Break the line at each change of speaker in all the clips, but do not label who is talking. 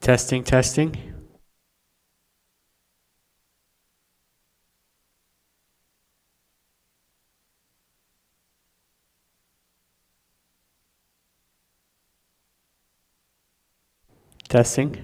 Testing, testing. Testing.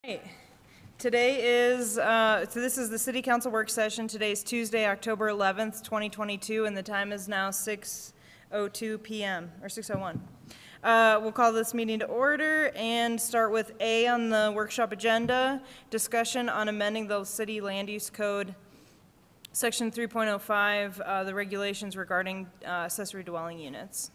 Right. Today is, so this is the City Council work session. Today is Tuesday, October 11th, 2022, and the time is now 6:02 p.m., or 6:01. We'll call this meeting to order and start with A on the workshop agenda, discussion on amending the City Land Use Code, Section 3.05, the regulations regarding accessory dwelling units.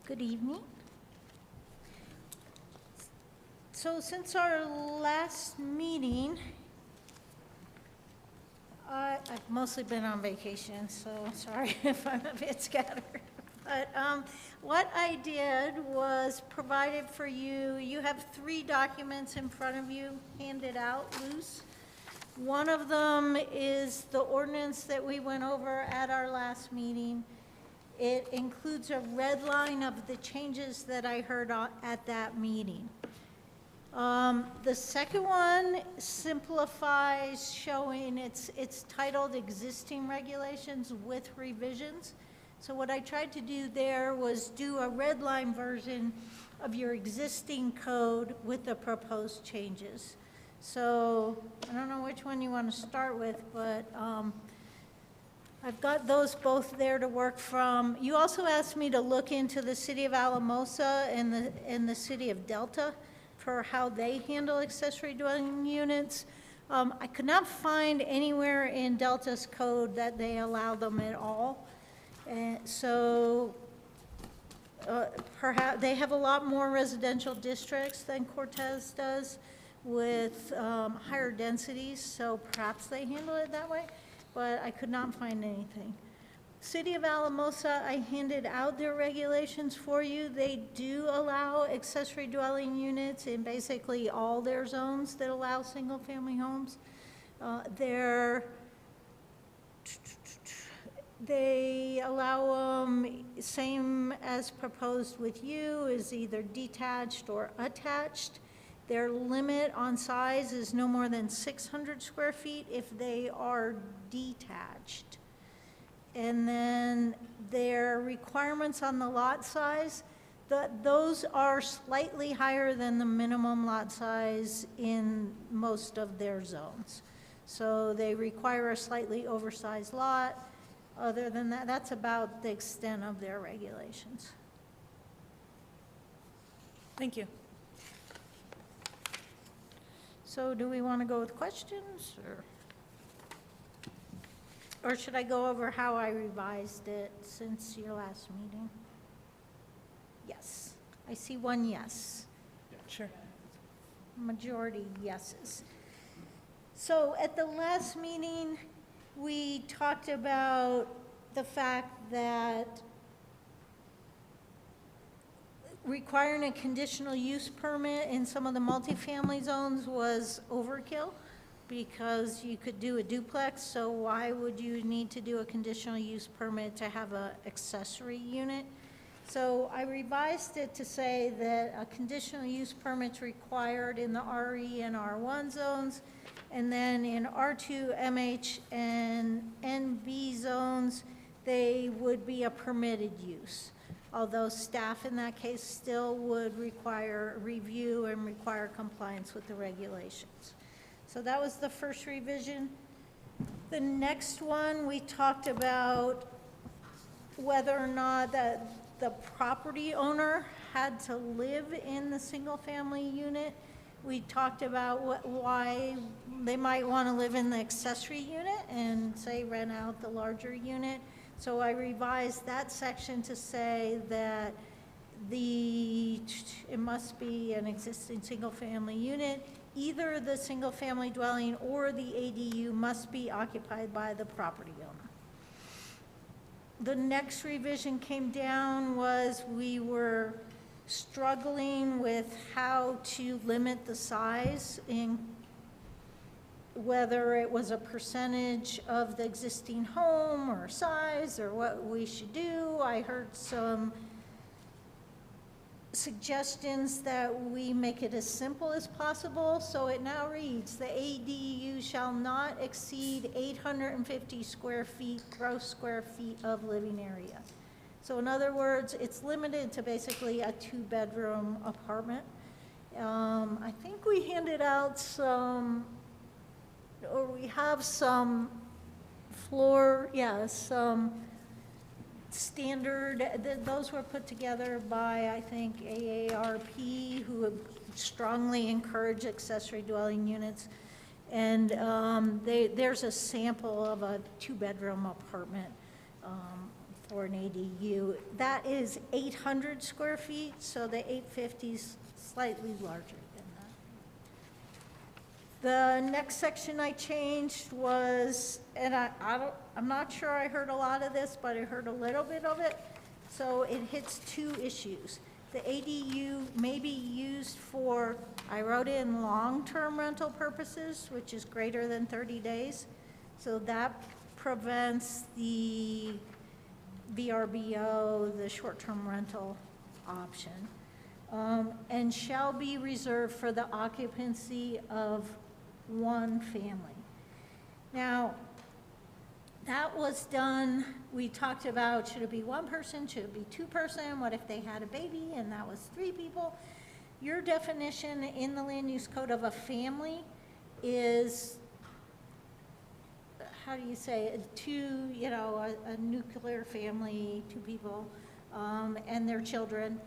Good evening. So since our last meeting, I've mostly been on vacation, so sorry if I'm a bit scattered. But what I did was provided for you, you have 3 documents in front of you handed out loose. One of them is the ordinance that we went over at our last meeting. It includes a red line of the changes that I heard at that meeting. The second one simplifies showing, it's titled Existing Regulations with Revisions. So what I tried to do there was do a red line version of your existing code with the proposed changes. So I don't know which one you want to start with, but I've got those both there to work from. You also asked me to look into the city of Alamosa and the city of Delta for how they handle accessory dwelling units. I could not find anywhere in Delta's code that they allow them at all. And so perhaps they have a lot more residential districts than Cortez does with higher densities, so perhaps they handle it that way. But I could not find anything. City of Alamosa, I handed out their regulations for you. They do allow accessory dwelling units in basically all their zones that allow single-family homes. They allow them, same as proposed with you, is either detached or attached. Their limit on size is no more than 600 square feet if they are detached. And then their requirements on the lot size, those are slightly higher than the minimum lot size in most of their zones. So they require a slightly oversized lot. Other than that, that's about the extent of their regulations.
Thank you.
So do we want to go with questions, or should I go over how I revised it since your last meeting? Yes, I see one yes.
Sure.
Majority yeses. So at the last meeting, we talked about the fact that requiring a conditional use permit in some of the multifamily zones was overkill because you could do a duplex, so why would you need to do a conditional use permit to have an accessory unit? So I revised it to say that a conditional use permit's required in the RE and R1 zones, and then in R2, MH, and NB zones, they would be a permitted use. Although staff in that case still would require review and require compliance with the regulations. So that was the first revision. The next one, we talked about whether or not that the property owner had to live in the single family unit. We talked about why they might want to live in the accessory unit and say rent out the larger unit. So I revised that section to say that it must be an existing single-family unit. Either the single-family dwelling or the ADU must be occupied by the property owner. The next revision came down was we were struggling with how to limit the size in whether it was a percentage of the existing home or size or what we should do. I heard some suggestions that we make it as simple as possible. So it now reads, the ADU shall not exceed 850 square feet, gross square feet of living area. So in other words, it's limited to basically a 2-bedroom apartment. I think we handed out some, or we have some some standard, those were put together by, I think, AARP, who strongly encourage accessory dwelling units. And there's a sample of a 2-bedroom apartment for an ADU. That is 800 square feet, so the 850 is slightly larger than that. The next section I changed was, and I'm not sure I heard a lot of this, but I heard a little bit of it. So it hits 2 issues. The ADU may be used for, I wrote in long-term rental purposes, which is greater than 30 days. So that prevents the VRBO, the short-term rental option. And shall be reserved for the occupancy of one family. Now, that was done, we talked about, should it be 1 person, should it be 2 person, what if they had a baby and that was 3 people? Your definition in the land use code of a family is, how do you say, a nuclear family, 2 people, and their children,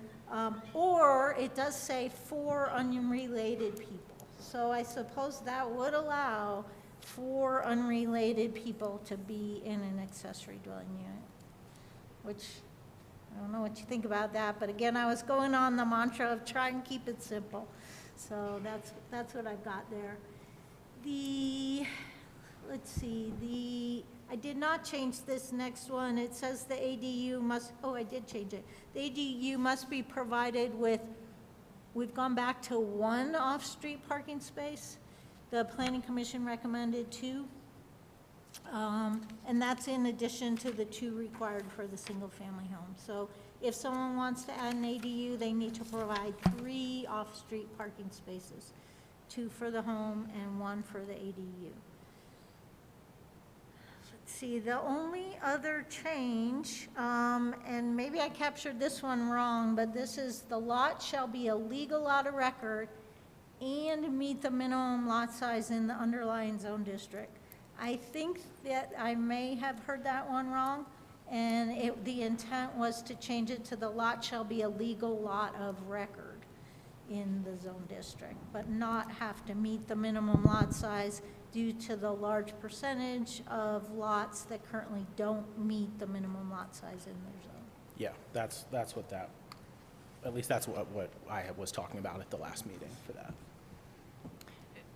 or it does say 4 unrelated people. So I suppose that would allow 4 unrelated people to be in an accessory dwelling unit, which I don't know what you think about that, but again, I was going on the mantra of try and keep it simple. So that's what I've got there. Let's see, I did not change this next one. It says the ADU must, I did change it. The ADU must be provided with, we've gone back to 1 off-street parking space. The Planning Commission recommended 2. And that's in addition to the 2 required for the single-family home. So if someone wants to add an ADU, they need to provide 3 off-street parking spaces, 2 for the home and 1 for the ADU. Let's see, the only other change, and maybe I captured this one wrong, but this is the lot shall be a legal lot of record and meet the minimum lot size in the underlying zone district. I think that I may have heard that one wrong, and the intent was to change it to the lot shall be a legal lot of record in the zone district, but not have to meet the minimum lot size due to the large percentage of lots that currently don't meet the minimum lot size in their zone.
Yeah, that's what that, at least that's what I was talking about at the last meeting for that.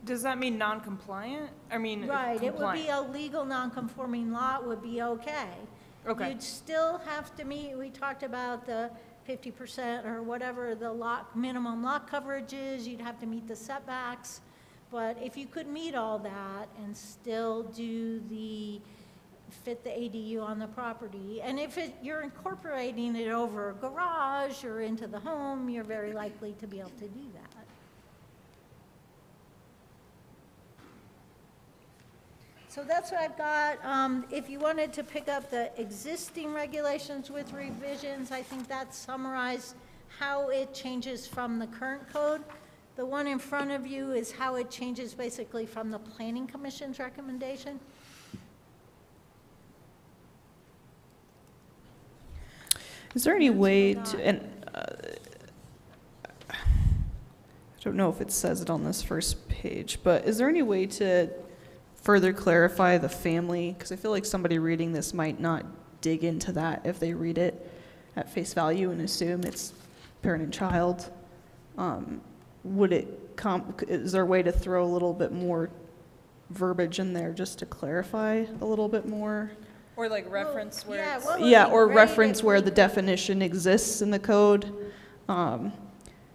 Does that mean non-compliant? I mean,
Right, it would be
compliant.
a legal non-conforming lot would be okay.
Okay.
You'd still have to meet, we talked about the 50% or whatever the lot, minimum lot coverage is, you'd have to meet the setbacks. But if you could meet all that and still fit the ADU on the property, and if you're incorporating it over a garage or into the home, you're very likely to be able to do that. So that's what I've got. If you wanted to pick up the existing regulations with revisions, I think that summarized how it changes from the current code. The one in front of you is how it changes basically from the Planning Commission's recommendation.
Is there any way
not-
to, and I don't know if it says it on this first page, but is there any way to further clarify the family? Because I feel like somebody reading this might not dig into that if they read it at face value and assume it's parent and child. Is there a way to throw a little bit more verbiage in there just to clarify a little bit more?
Or like reference
Well,
where
yeah,
it's,
what would
Yeah,
be
or
great
reference
if
where
we
the
could-
definition exists in the code.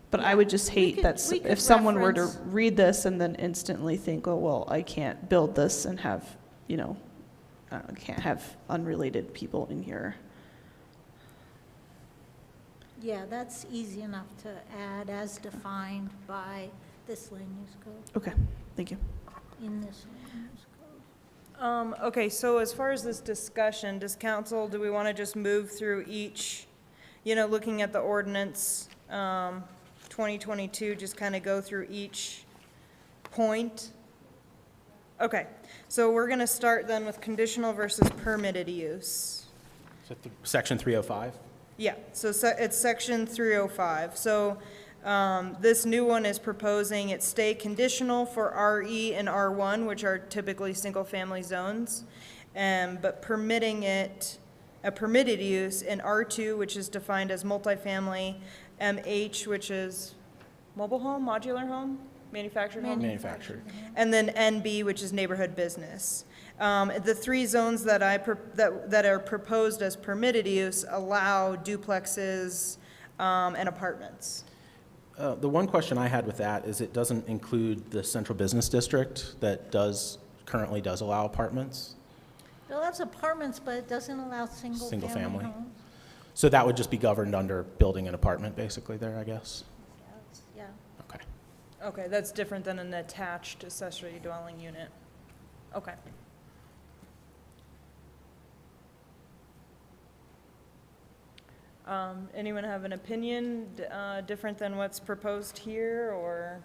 But I would just hate
could-
that
we could
if someone were to
reference-
read this and then instantly think, oh, well, I can't build this and have, can't have unrelated people in here.
Yeah, that's easy enough to add as defined by this land use code,
Okay, thank you.
in this land use code.
Okay, so as far as this discussion, do we want to just move through each, looking at the ordinance, 2022, just kind of go through each point? Okay, so we're going to start then with conditional versus permitted use.
So Section 305?
Yeah, so it's section 305. So this new one is proposing it stay conditional for RE and R1, which are typically single-family zones, but permitting it, a permitted use in R2, which is defined as multifamily, MH, which is mobile home, modular home, manufactured home?
Manufactured.
And then NB, which is neighborhood business. The three zones that that are proposed as permitted use allow duplexes and apartments.
The one question I had with that is it doesn't include the central business district that currently does allow apartments.
It allows apartments, but it doesn't allow
Single
single-family
family.
homes.
So that would just be governed under building an apartment, basically, there, I guess?
Yeah.
Okay.
Okay, that's different than an attached accessory dwelling unit. Okay. Anyone have an opinion different than what's proposed here, or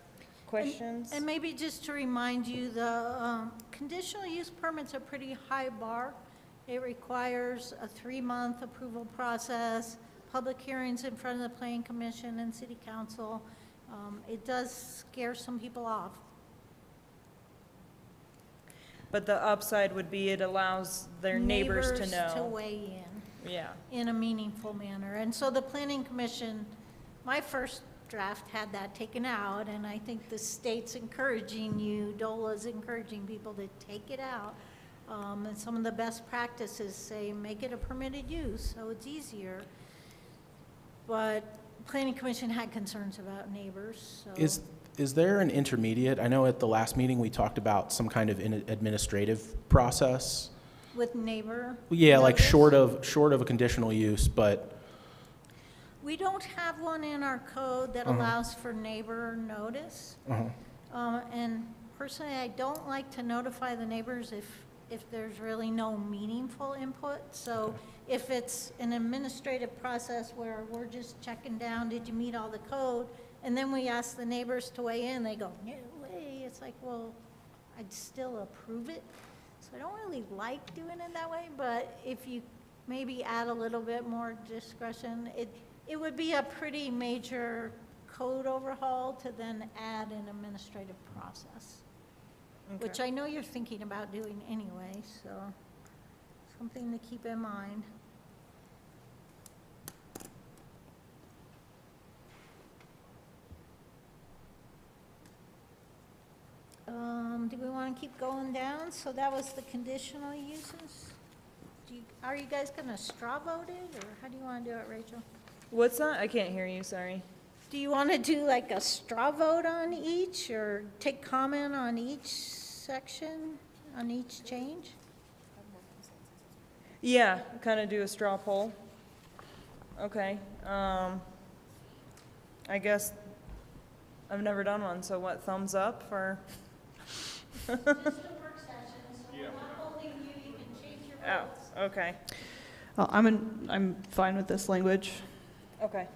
questions?
And maybe just to remind you, the conditional use permit's a pretty high bar. It requires a 3-month approval process, public hearings in front of the planning commission and city council. It does scare some people off.
But the upside would be it allows their neighbors to
Neighbors to
know.
weigh
Yeah,
in a meaningful manner. And so the planning commission, my first draft had that taken out, and I think the state's encouraging you, DOLA's encouraging people to take it out. And some of the best practices say, make it a permitted use, so it's easier. But planning commission had concerns about neighbors, so.
Is there an intermediate? I know at the last meeting, we talked about some kind of administrative process.
With neighbor.
Yeah, like
notice.
short of a conditional use, but,
We don't have one in our code that allows for neighbor notice. And personally, I don't like to notify the neighbors if there's really no meaningful input. So if it's an administrative process where we're just checking down, did you meet all the code? And then we ask the neighbors to weigh in, they go, no way. It's like, well, I'd still approve it. So I don't really like doing it that way, but if you maybe add a little bit more discretion, it would be a pretty major code overhaul to then add an administrative process, which I know you're thinking about doing anyway, so something to keep in mind. Do we want to keep going down? So that was the conditional uses. Are you guys going to straw vote it, or how do you want to do it, Rachel?
what's that? I can't hear you, sorry.
Do you want to do like a straw vote on each, or take comment on each section, on each change?
Yeah, kind of do a straw poll. Okay, I guess I've never done one, so what, thumbs up for?
Just a work session, so we're not holding you, you can change your
Oh,
votes.
okay,
I'm fine with this language.
okay,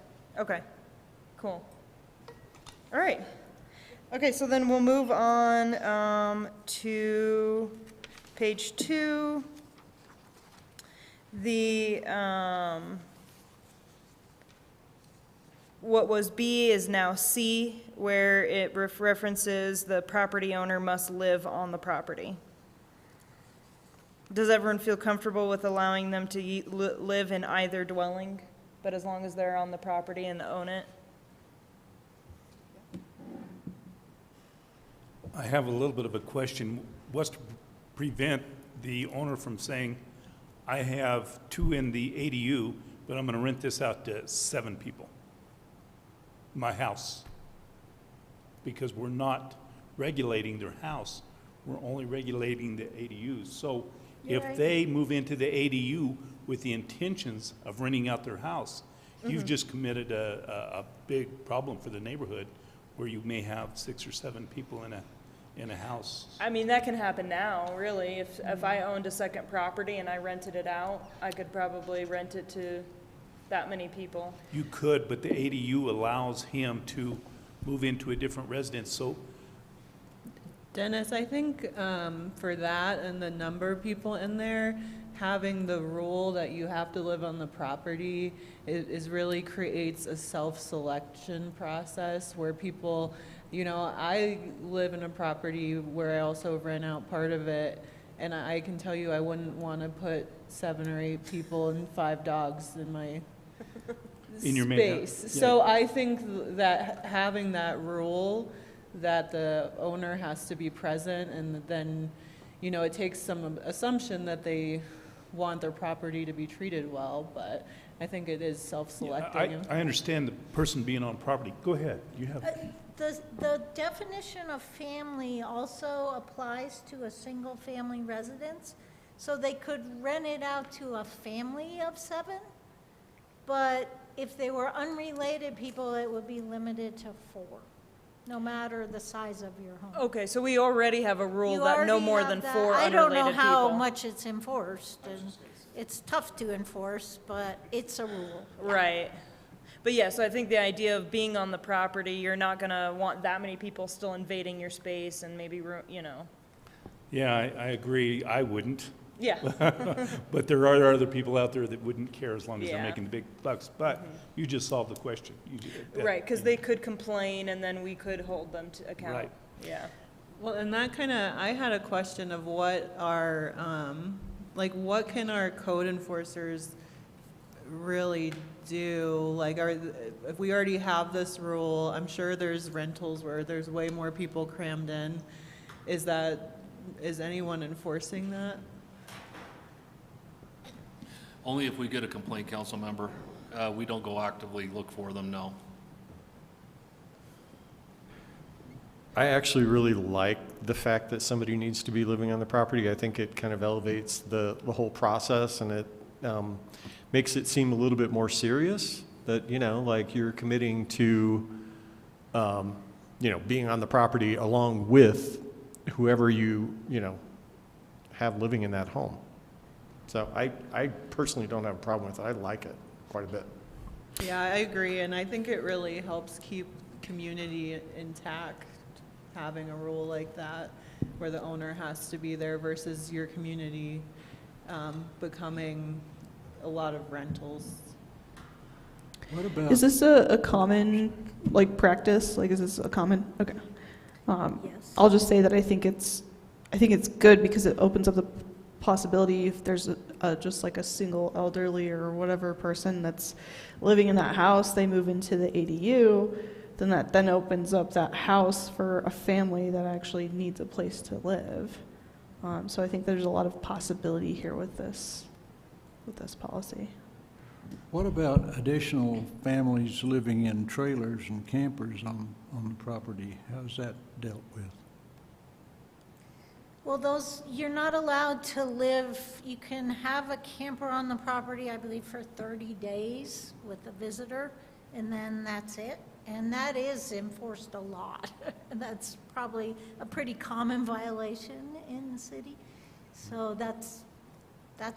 cool. All right. Okay, so then we'll move on to page 2. The, what was B is now C, where it references the property owner must live on the property. Does everyone feel comfortable with allowing them to live in either dwelling, but as long as they're on the property and own it?
I have a little bit of a question. What's to prevent the owner from saying, I have 2 in the ADU, but I'm going to rent this out to 7 people? My house. Because we're not regulating their house. We're only regulating the ADUs. So
You're
if
right.
they move into the ADU with the intentions of renting out their house, you've just committed a big problem for the neighborhood where you may have 6 or 7 people in a house.
I mean, that can happen now, really. If I owned a second property and I rented it out, I could probably rent it to that many people.
You could, but the ADU allows him to move into a different residence, so
Dennis, I think for that and the number of people in there, having the rule that you have to live on the property is really creates a self-selection process where people, you know, I live in a property where I also rent out part of it, and I can tell you I wouldn't want to put 7 or 8 people and 5 dogs in my
In your main
space.
house.
So I think that having that rule that the owner has to be present, and then, you know, it takes some assumption that they want their property to be treated well, but I think it is self-selecting.
I understand the person being on property. Go ahead, you have.
The definition of family also applies to a single-family residence, so they could rent it out to a family of 7, but if they were unrelated people, it would be limited to 4, no matter the size of your home.
Okay, so we already have a rule
You
that no
already
more
have
than
that.
4
I don't know
unrelated
how
people.
much it's enforced, and it's tough to enforce, but it's a rule.
Right. But yeah, so I think the idea of being on the property, you're not gonna want that many people still invading your space and maybe, you know.
Yeah, I agree, I wouldn't.
Yeah,
But there are other people out there that wouldn't care as long as they're
Yeah.
making the big bucks. But you just solved the question. You did that.
right, because they could complain and then we could hold them to account.
Right.
Yeah.
Well, and that kind of, I had a question of what our, like, what can our code enforcers really do? Like, if we already have this rule, I'm sure there's rentals where there's way more people crammed in. Is anyone enforcing that?
Only if we get a complaint, council member. We don't go actively look for them, no.
I actually really like the fact that somebody needs to be living on the property. I think it kind of elevates the whole process, and it makes it seem a little bit more serious that, you know, like you're committing to, you know, being on the property along with whoever you know, have living in that home. So I personally don't have a problem with it. I like it quite a bit.
Yeah, I agree, and I think it really helps keep community intact, having a rule like that, where the owner has to be there versus your community becoming a lot of rentals.
What about?
Is this a common, like, practice? Like, is this a common? Okay.
Yes.
I'll just say that I think it's good because it opens up the possibility if there's just like a single elderly or whatever person that's living in that house, they move into the ADU, then that then opens up that house for a family that actually needs a place to live. So I think there's a lot of possibility here with this policy.
What about additional families living in trailers and campers on the property? How's that dealt with?
Well, you're not allowed to live, you can have a camper on the property, I believe, for 30 days with a visitor, and then that's it. And that is enforced a lot. That's probably a pretty common violation in the city. So that's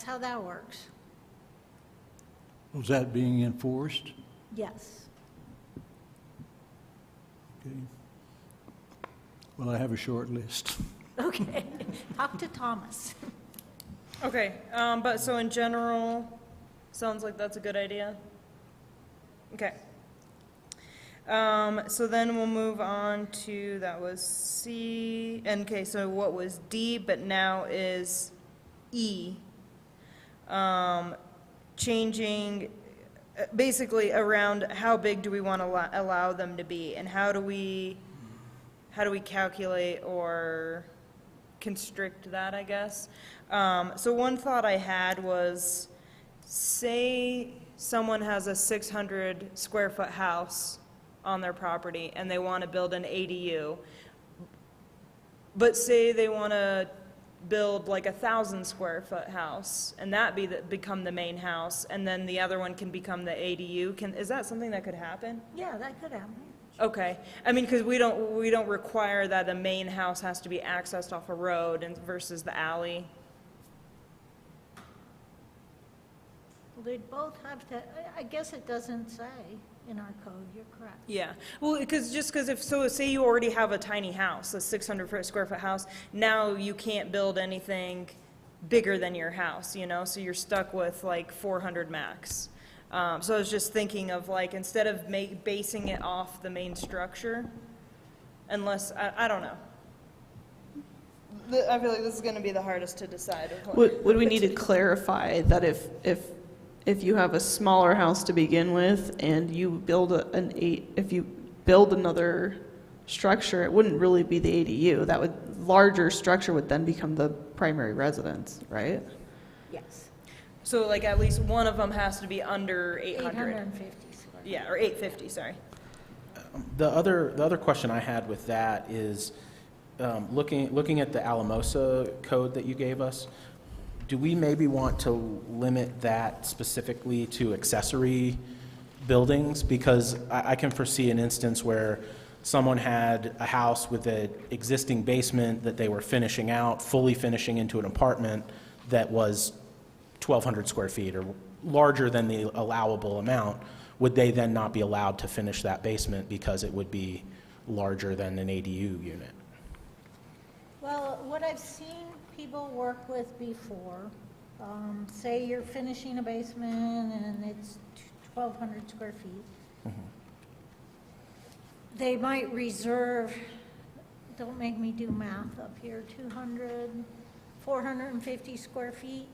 how that works.
Was that being enforced?
Yes.
Okay. Well, I have a short list.
Okay. Talk to Thomas.
Okay, but so in general, sounds like that's a good idea. Okay. So then we'll move on to, that was C, and okay, so what was D, but now is E. Changing, basically around how big do we want to allow them to be, and how do we calculate or constrict that, I guess. So one thought I had was, say someone has a 600 square foot house on their property and they want to build an ADU, but say they want to build like 1,000 square foot house, and that become the main house, and then the other one can become the ADU. Is that something that could happen?
Yeah, that could happen.
Okay, I mean, because we don't require that the main house has to be accessed off a road and versus the alley.
Well, they'd both have to, I guess it doesn't say in our code, you're correct.
Yeah, well, because if, so say you already have a tiny house, a 600 square foot house, now you can't build anything bigger than your house, you know, so you're stuck with like 400 max. So I was just thinking of like, instead of basing it off the main structure, unless, I don't know. I feel like this is gonna be the hardest to decide.
Would we need to clarify that if you have a smaller house to begin with and you build if you build another structure, it wouldn't really be the ADU. That larger structure would then become the primary residence, right?
Yes.
So like at least one of them has to be under 800.
850 square.
Yeah, or 850, sorry.
The other question I had with that is, looking at the Alamosa code that you gave us, do we maybe want to limit that specifically to accessory buildings? Because I can foresee an instance where someone had a house with an existing basement that they were finishing out, fully finishing into an apartment that was 1,200 square feet or larger than the allowable amount. Would they then not be allowed to finish that basement because it would be larger than an ADU unit?
Well, what I've seen people work with before, say you're finishing a basement and it's 1,200 square feet. They might reserve, don't make me do math up here, 450 square feet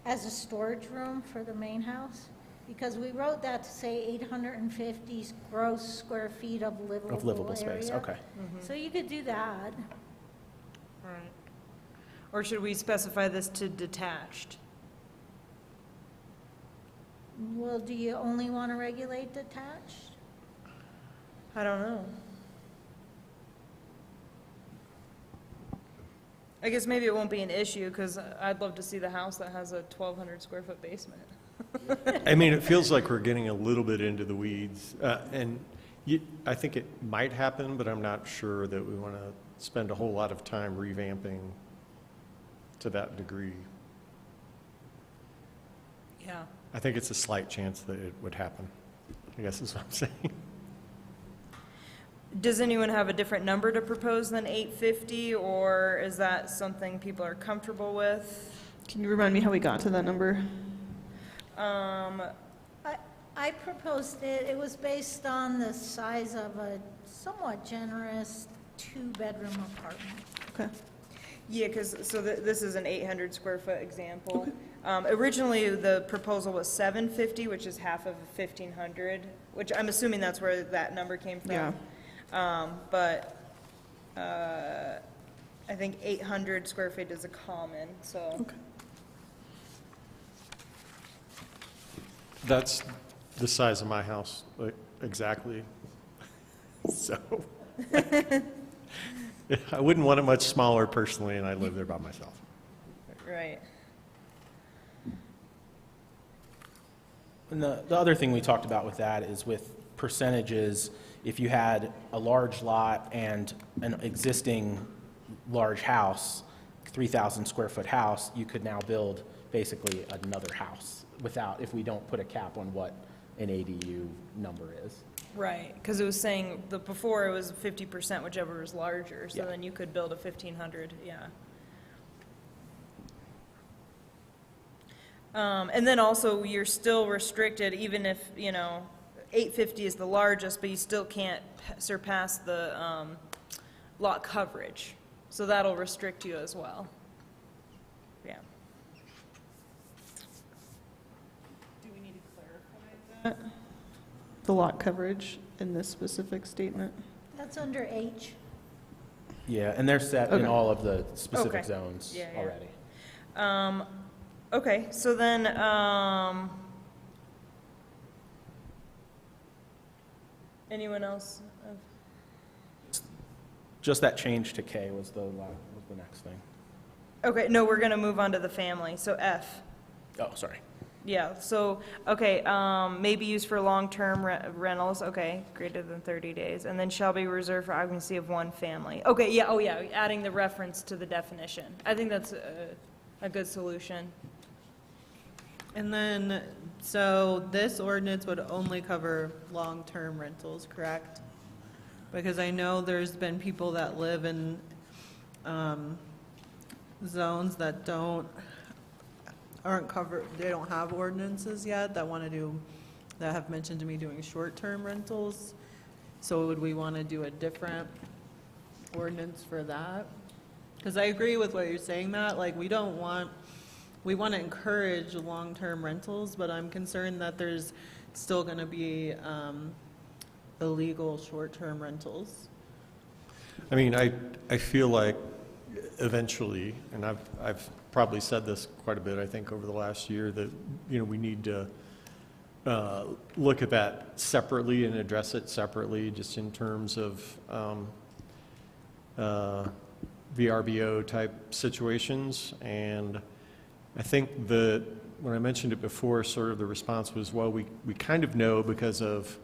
as a storage room for the main house. Because we wrote that to say 850 gross square feet of livable
space,
area.
okay.
So you could do that.
Right. Or should we specify this to detached?
Well, do you only want to regulate detached?
I don't know. I guess maybe it won't be an issue, because I'd love to see the house that has a 1,200 square foot basement.
I mean, it feels like we're getting a little bit into the weeds, and I think it might happen, but I'm not sure that we want to spend a whole lot of time revamping to that degree.
Yeah.
I think it's a slight chance that it would happen, I guess is what I'm saying.
Does anyone have a different number to propose than 850, or is that something people are comfortable with?
Can you remind me how we got to that number?
I proposed it was based on the size of a somewhat generous 2-bedroom apartment.
Okay.
Yeah, because, this is an 800 square foot example. Originally, the proposal was 750, which is half of 1,500, which I'm assuming that's where that number came from.
Yeah.
But I think 800 square feet is a common, so.
Okay.
That's the size of my house, like, exactly. So I wouldn't want it much smaller personally, and I live there by myself.
Right.
And the other thing we talked about with that is with percentages, if you had a large lot and an existing large house, 3,000 square foot house, you could now build basically another house if we don't put a cap on what an ADU number is.
Right, because it was saying, before it was 50%, whichever was larger, so
Yeah.
then you could build a 1,500, yeah. And then also, you're still restricted, even if, 850 is the largest, but you still can't surpass the lot coverage. So that'll restrict you as well. Yeah. Do we need to clarify that?
The lot coverage in this specific statement?
That's under H.
Yeah, and they're set in
Okay.
all of the specific
Okay.
zones
Yeah, yeah.
already.
Okay, so then, anyone else?
Just that change to K was the next thing.
Okay, no, we're gonna move on to the family, so F.
Oh, sorry.
Yeah, so, okay, may be used for long-term rentals, okay, greater than 30 days, and then shall be reserved for occupancy of one family. Okay, yeah, oh yeah, adding the reference to the definition. I think that's a good solution.
And then, so this ordinance would only cover long-term rentals, correct? Because I know there's been people that live in zones that aren't covered, they don't have ordinances yet that want to do, that have mentioned to me doing short-term rentals. So would we want to do a different ordinance for that? Because I agree with what you're saying, Matt, like, we want to encourage long-term rentals, but I'm concerned that there's still going to be illegal short-term rentals.
I mean, I feel like eventually, and I've probably said this quite a bit, I think, over the last year, that, you know, we need to look at that separately and address it separately, just in terms of VRBO type situations. And I think that when I mentioned it before, sort of the response was, well, we kind of know because of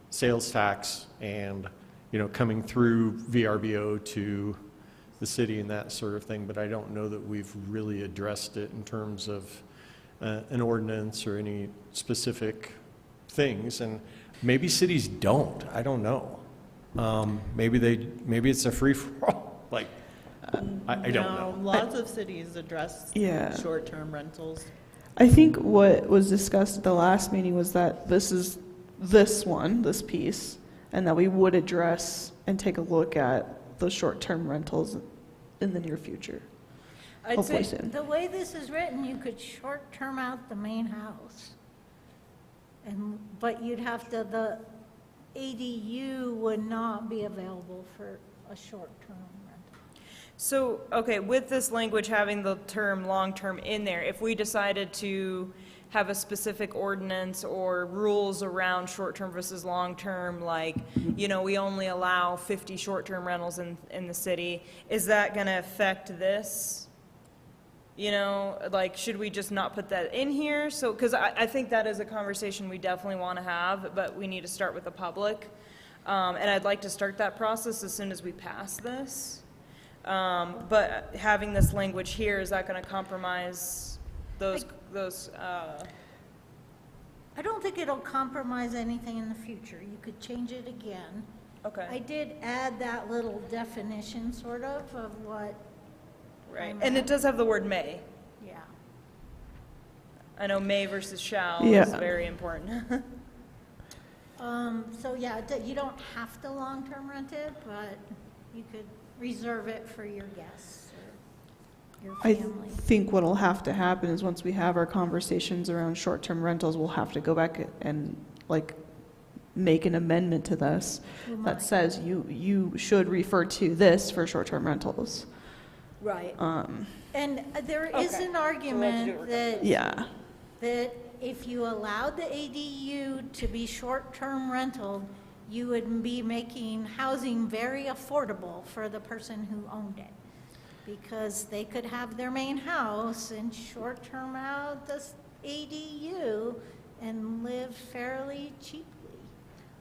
sales tax and, you know, coming through VRBO to the city and that sort of thing, but I don't know that we've really addressed it in terms of an ordinance or any specific things. And maybe cities don't, I don't know. Maybe it's a free-for-all, like, I don't know.
No, lots of cities address
Yeah.
short-term rentals.
I think what was discussed at the last meeting was that this is this piece, and that we would address and take a look at the short-term rentals in the near future.
I'd
Hopefully
say,
soon.
The way this is written, you could short-term out the main house. But you'd have to, the ADU would not be available for a short-term rental.
so, okay, with this language having the term long-term in there, if we decided to have a specific ordinance or rules around short-term versus long-term, like, you know, we only allow 50 short-term rentals in the city, is that gonna affect this? You know, like, should we just not put that in here? So, because I think that is a conversation we definitely want to have, but we need to start with the public. And I'd like to start that process as soon as we pass this. But having this language here, is that gonna compromise those,
I don't think it'll compromise anything in the future. You could change it again. I
okay,
did add that little definition, sort of what,
right. And it does have the word may.
yeah.
I know may versus shall
Yeah.
is very important.
So yeah, you don't have to long-term rent it, but you could reserve it for your guests or your
I
family.
think what'll have to happen is once we have our conversations around short-term rentals, we'll have to go back and like make an amendment to this
We might.
that says you should refer to this for short-term rentals.
Right. And there is
Okay.
an
do
argument
it
that
Yeah.
if you allowed the ADU to be short-term rental, you would be making housing very affordable for the person who owned it. Because they could have their main house and short-term out this ADU and live fairly cheaply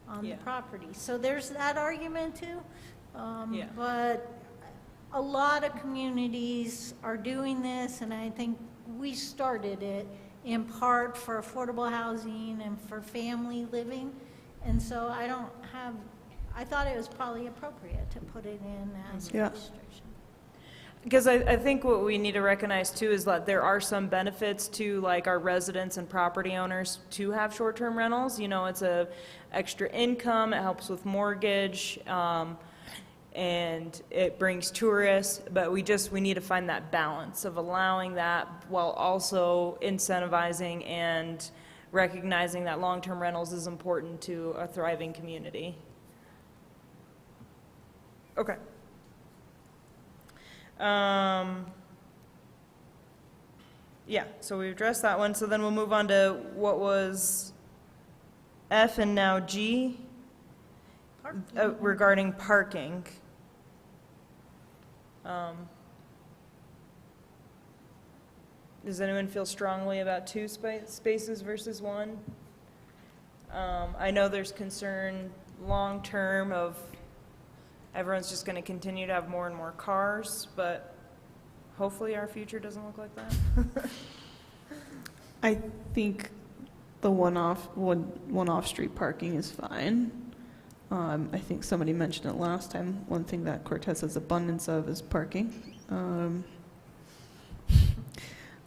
on the
Yeah.
property. So there's that argument too.
Yeah.
But a lot of communities are doing this, and I think we started it in part for affordable housing and for family living. And so I thought it was probably appropriate to put it in as a
Yeah.
restriction.
Because I think what we need to recognize too is that there are some benefits to like our residents and property owners to have short-term rentals. You know, it's a extra income, it helps with mortgage, and it brings tourists, but we need to find that balance of allowing that while also incentivizing and recognizing that long-term rentals is important to a thriving community. Okay. Yeah, so we addressed that one, so then we'll move on to what was F and now G, regarding parking. Does anyone feel strongly about two spaces versus one? I know there's concern long-term of everyone's just gonna continue to have more and more cars, but hopefully our future doesn't look like that.
I think the one-off street parking is fine. I think somebody mentioned it last time. One thing that Cortez has abundance of is parking.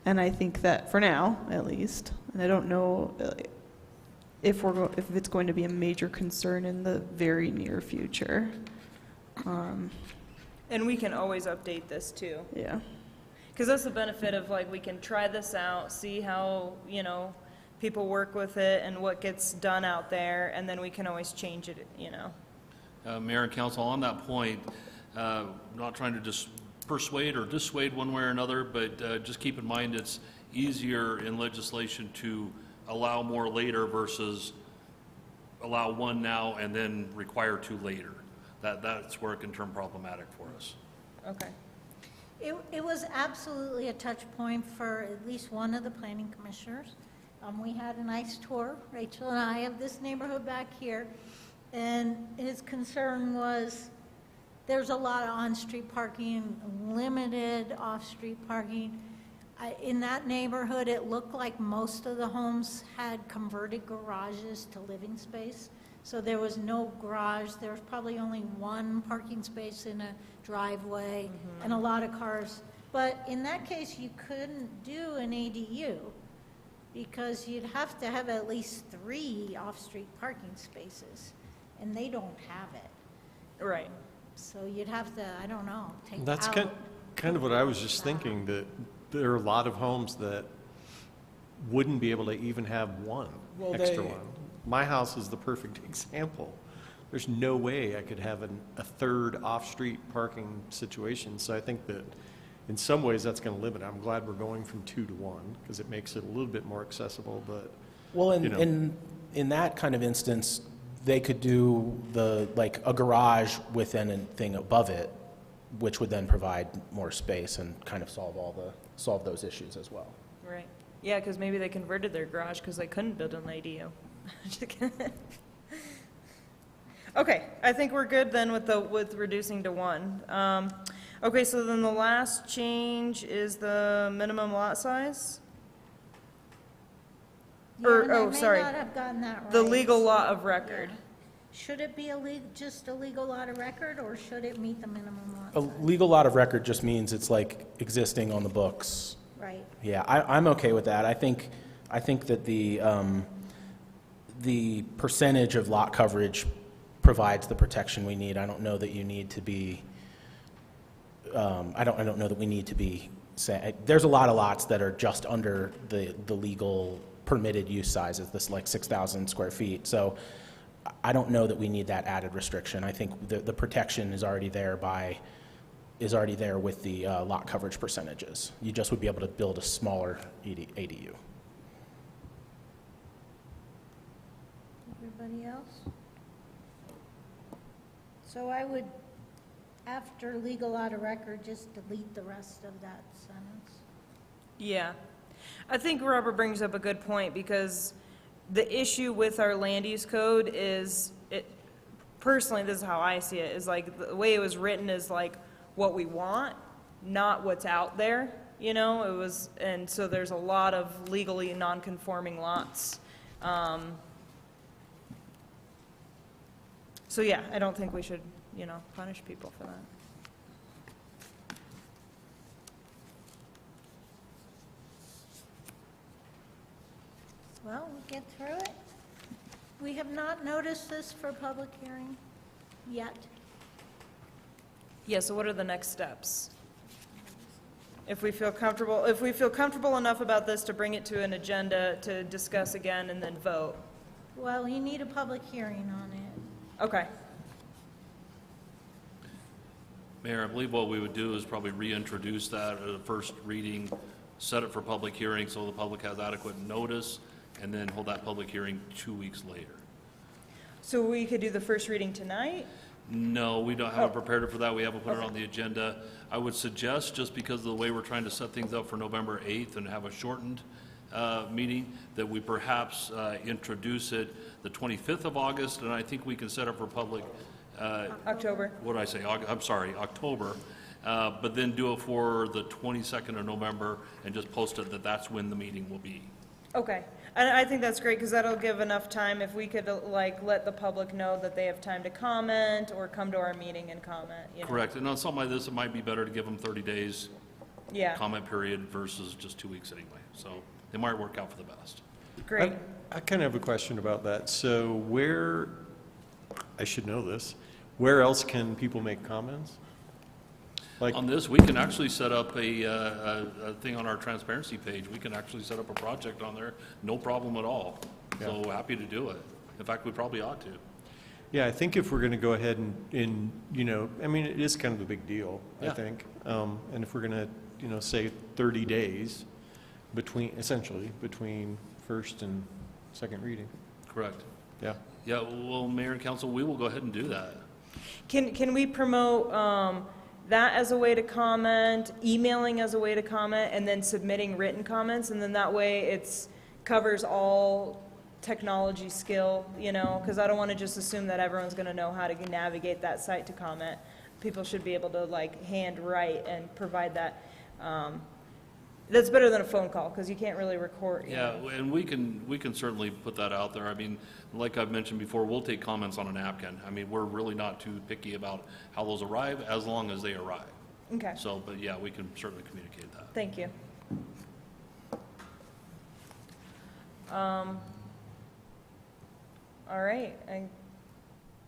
And I think that for now, at least, and I don't know if it's going to be a major concern in the very near future.
And we can always update this too.
Yeah.
Because that's the benefit of, like, we can try this out, see how, you know, people work with it and what gets done out there, and then we can always change it, you know.
Mayor and council, on that point, not trying to just persuade or dissuade one way or another, but just keep in mind it's easier in legislation to allow more later versus allow one now and then require two later. That's where it can turn problematic for us.
Okay.
It was absolutely a touch point for at least one of the planning commissioners. We had a nice tour, Rachel and I, of this neighborhood back here, and his concern was there's a lot of on-street parking, limited off-street parking. In that neighborhood, it looked like most of the homes had converted garages to living space. So there was no garage. There was probably only one parking space in a driveway and a lot of cars. But in that case, you couldn't do an ADU because you'd have to have at least 3 off-street parking spaces, and they don't have it.
Right.
So you'd have to, I don't know, take
That's
out.
kind of what I was just thinking, that there are a lot of homes that wouldn't be able to even have one extra one. My house is the perfect example. There's no way I could have a third off-street parking situation. So I think that in some ways that's going to limit it. I'm glad we're going from 2 to 1 because it makes it a little bit more accessible. But
Well,
you know.
in that kind of instance, they could do like a garage with then a thing above it, which would then provide more space and kind of solve those issues as well.
Right. Yeah, because maybe they converted their garage because they couldn't build an ADU. Just kidding. Okay, I think we're good then with reducing to 1. Okay, so then the last change is the minimum lot size?
Yeah, and I may
sorry.
not have gotten that right.
The legal lot of record.
Should it be just a legal lot of record, or should it meet the minimum lot
A
size?
legal lot of record just means it's like existing on the books.
Right.
Yeah, I'm okay with that. I think that the percentage of lot coverage provides the protection we need. I don't know that you need to be. I don't know that we need to be. There's a lot of lots that are just under the legal permitted use sizes. This like 6,000 square feet. So I don't know that we need that added restriction. I think the protection is already there with the lot coverage percentages. You just would be able to build a smaller ADU.
Everybody else? So I would, after legal lot of record, just delete the rest of that sentence.
Yeah. I think Robert brings up a good point because the issue with our land use code is, personally, this is how I see it, is like the way it was written is like what we want, not what's out there, you know? And so there's a lot of legally non-conforming lots. So yeah, I don't think we should, punish people for that.
Well, we'll get through it. We have not noticed this for public hearing yet.
Yeah, so what are the next steps? If we feel comfortable enough about this to bring it to an agenda to discuss again and then vote.
Well, you need a public hearing on it.
Okay.
Mayor, I believe what we would do is probably reintroduce that at a first reading, set it for public hearing so the public has adequate notice, and then hold that public hearing 2 weeks later.
So we could do the first reading tonight?
No, we haven't prepared it for that. We haven't put it on the agenda. I would suggest, just because of the way we're trying to set things up for November 8th and have a shortened meeting, that we perhaps introduce it the 25th of August, and I think we can set up for public,
October.
what did I say? I'm sorry, October. But then do it for the 22nd of November and just post it that that's when the meeting will be.
Okay, and I think that's great, because that'll give enough time if we could, like, let the public know that they have time to comment or come to our meeting and comment, you know?
Correct. And on something like this, it might be better to give them 30 days
Yeah,
comment period versus just 2 weeks anyway. So they might work out for the best.
great.
I kind of have a question about that. So where, I should know this, where else can people make comments? Like,
On this, we can actually set up a thing on our transparency page. We can actually set up a project on there, no problem at all. So happy to do it. In fact, we probably ought to.
yeah, I think if we're going to go ahead and, you know, I mean, it is kind of a big deal, I
Yeah.
think. And if we're going to, you know, say 30 days between, essentially, between first and second reading.
Correct.
Yeah.
Yeah, well, Mayor and Council, we will go ahead and do that.
Can we promote that as a way to comment, emailing as a way to comment, and then submitting written comments? And then that way it's covers all technology skill, you know, because I don't want to just assume that everyone's going to know how to navigate that site to comment. People should be able to, like, hand write and provide that. That's better than a phone call, because you can't really record. You
Yeah,
know.
and we can certainly put that out there. I mean, like I've mentioned before, we'll take comments on a napkin. I mean, we're really not too picky about how those arrive, as long as they arrive.
Okay,
So, but yeah, we can certainly communicate that.
thank you. All right, I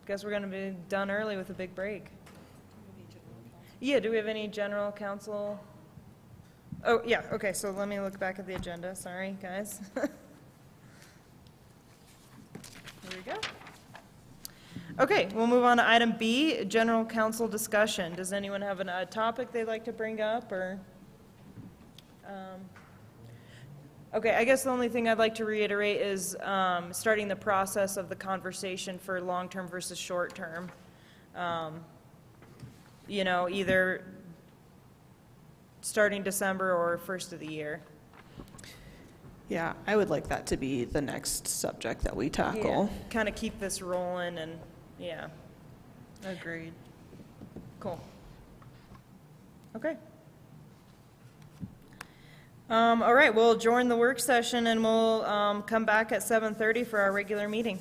guess we're going to be done early with a big break. Yeah, do we have any general counsel? Oh, yeah, okay, so let me look back at the agenda, sorry, guys. Here we go. Okay, we'll move on to item B, general counsel discussion. Does anyone have a topic they'd like to bring up, or? Okay, I guess the only thing I'd like to reiterate is starting the process of the conversation for long-term versus short-term. You know, either starting December or first of the year.
Yeah, I would like that to be the next subject that we tackle.
Kind of keep this rolling and, yeah,
Agreed.
cool. Okay. All right, we'll adjourn the work session and we'll come back at 7:30 for our regular meeting.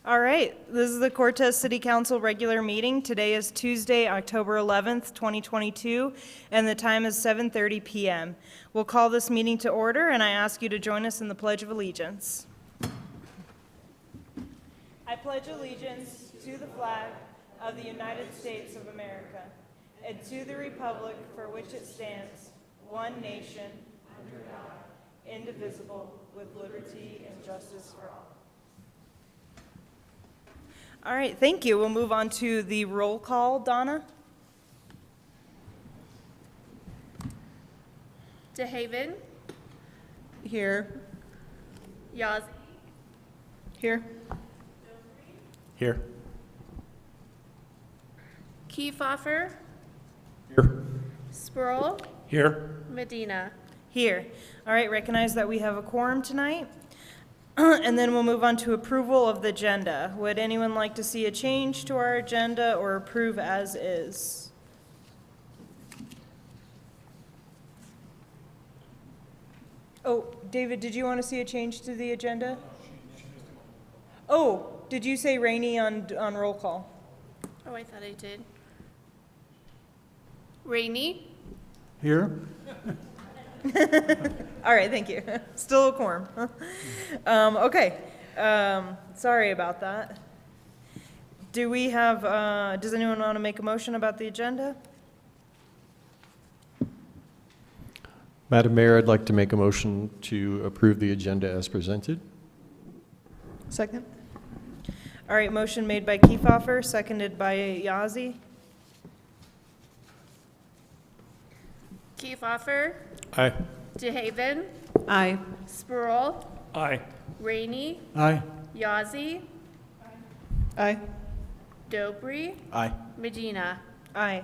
All right, this is the Cortez City Council regular meeting. Today is Tuesday, October 11th, 2022, and the time is 7:30 p.m. We'll call this meeting to order, and I ask you to join us in the Pledge of Allegiance. I pledge allegiance to the flag of the United States of America and to the republic for which it stands, one nation, under God, indivisible, with liberty and justice for all. All right, thank you. We'll move on to the roll call. Donna?
DeHaven,
Here.
Yaz,
Here.
Here.
Kiefhoffer,
Here.
Spurl,
Here.
Medina.
Here. All right, recognize that we have a quorum tonight. And then we'll move on to approval of the agenda. Would anyone like to see a change to our agenda or approve as is? Oh, David, did you want to see a change to the agenda? Oh, did you say Rainey on roll call?
Oh, I thought I did. Rainey,
Here?
All right, thank you. Still a quorum. Okay, sorry about that. Do we have, does anyone want to make a motion about the agenda?
Madam Mayor, I'd like to make a motion to approve the agenda as presented.
Second.
All right, motion made by Kiefhoffer, seconded by Yazzie.
Kiefhoffer,
Aye.
DeHaven,
Aye.
Spurl,
Aye.
Rainey,
Aye.
Yazzie,
Aye.
Dobry,
Aye.
Medina.
Aye.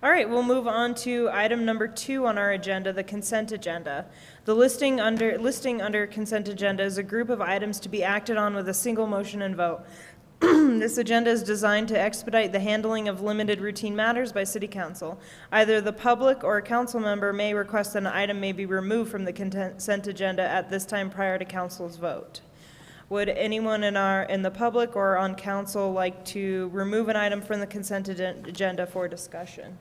All right, we'll move on to item number 2 on our agenda, the consent agenda. The listing under consent agenda is a group of items to be acted on with a single motion and vote. This agenda is designed to expedite the handling of limited routine matters by City Council. Either the public or a council member may request that an item may be removed from the consent agenda at this time prior to council's vote. Would anyone in the public or on council like to remove an item from the consent agenda for discussion?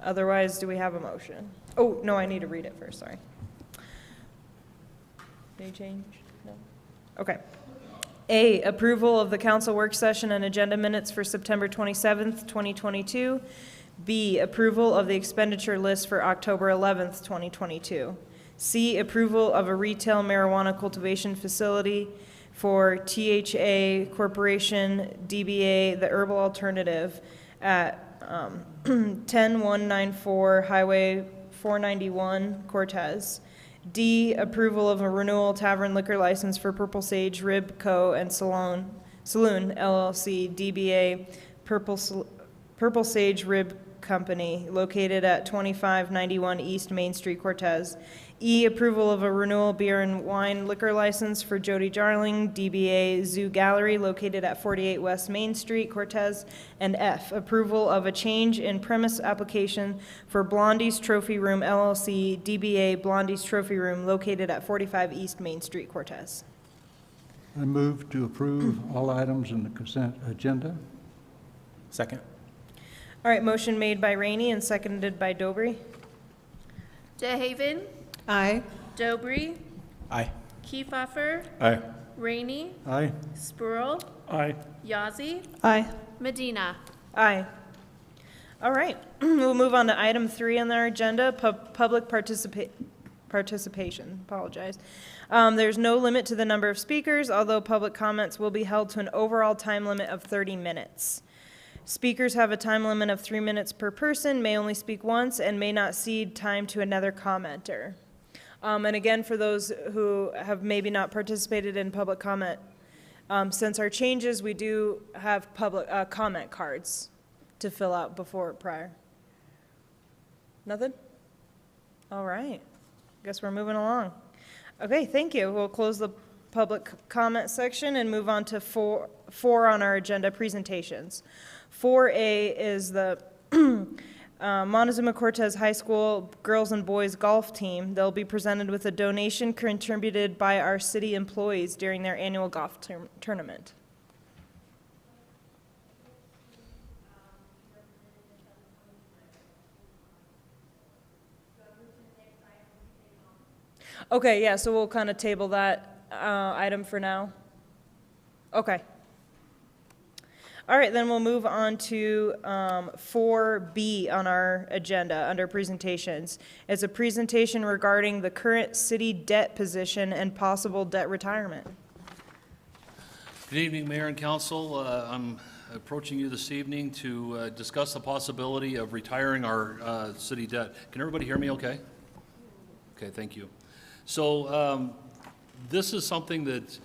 Otherwise, do we have a motion? Oh, no, I need to read it first, sorry. Any change? No? Okay. A, approval of the council work session and agenda minutes for September 27th, 2022. B, approval of the expenditure list for October 11th, 2022. C, approval of a retail marijuana cultivation facility for THA Corporation, DBA The Herbal Alternative at 10194 Highway 491, Cortez. D, approval of a renewal tavern liquor license for Purple Sage Rib Co. and Saloon LLC, DBA Purple Sage Rib Company, located at 2591 East Main Street, Cortez. E, approval of a renewal beer and wine liquor license for Jody Jarling, DBA Zoo Gallery, located at 48 West Main Street, Cortez. And F, approval of a change in premise application for Blondie's Trophy Room LLC, DBA Blondie's Trophy Room, located at 45 East Main Street, Cortez.
I move to approve all items in the consent agenda.
Second.
All right, motion made by Rainey and seconded by Dobry.
DeHaven,
Aye.
Dobry,
Aye.
Kiefhoffer,
Aye.
Rainey,
Aye.
Spurl,
Aye.
Yazzie,
Aye.
Medina.
Aye. All right, we'll move on to item 3 on our agenda, public participation. Apologize. There's no limit to the number of speakers, although public comments will be held to an overall time limit of 30 minutes. Speakers have a time limit of 3 minutes per person, may only speak once, and may not cede time to another commenter. And again, for those who have maybe not participated in public comment, since our changes, we do have public comment cards to fill out prior. Nothing? All right. Guess we're moving along. Okay, thank you. We'll close the public comment section and move on to 4 on our agenda, presentations. 4A is the Montezuma Cortez High School girls and boys golf team. They'll be presented with a donation contributed by our city employees during their annual golf tournament. Okay, yeah, so we'll kind of table that item for now. Okay. All right, then we'll move on to 4B on our agenda under presentations. It's a presentation regarding the current city debt position and possible debt retirement.
Good evening, Mayor and Council. I'm approaching you this evening to discuss the possibility of retiring our city debt. Can everybody hear me okay? Okay, thank you. So this is something that's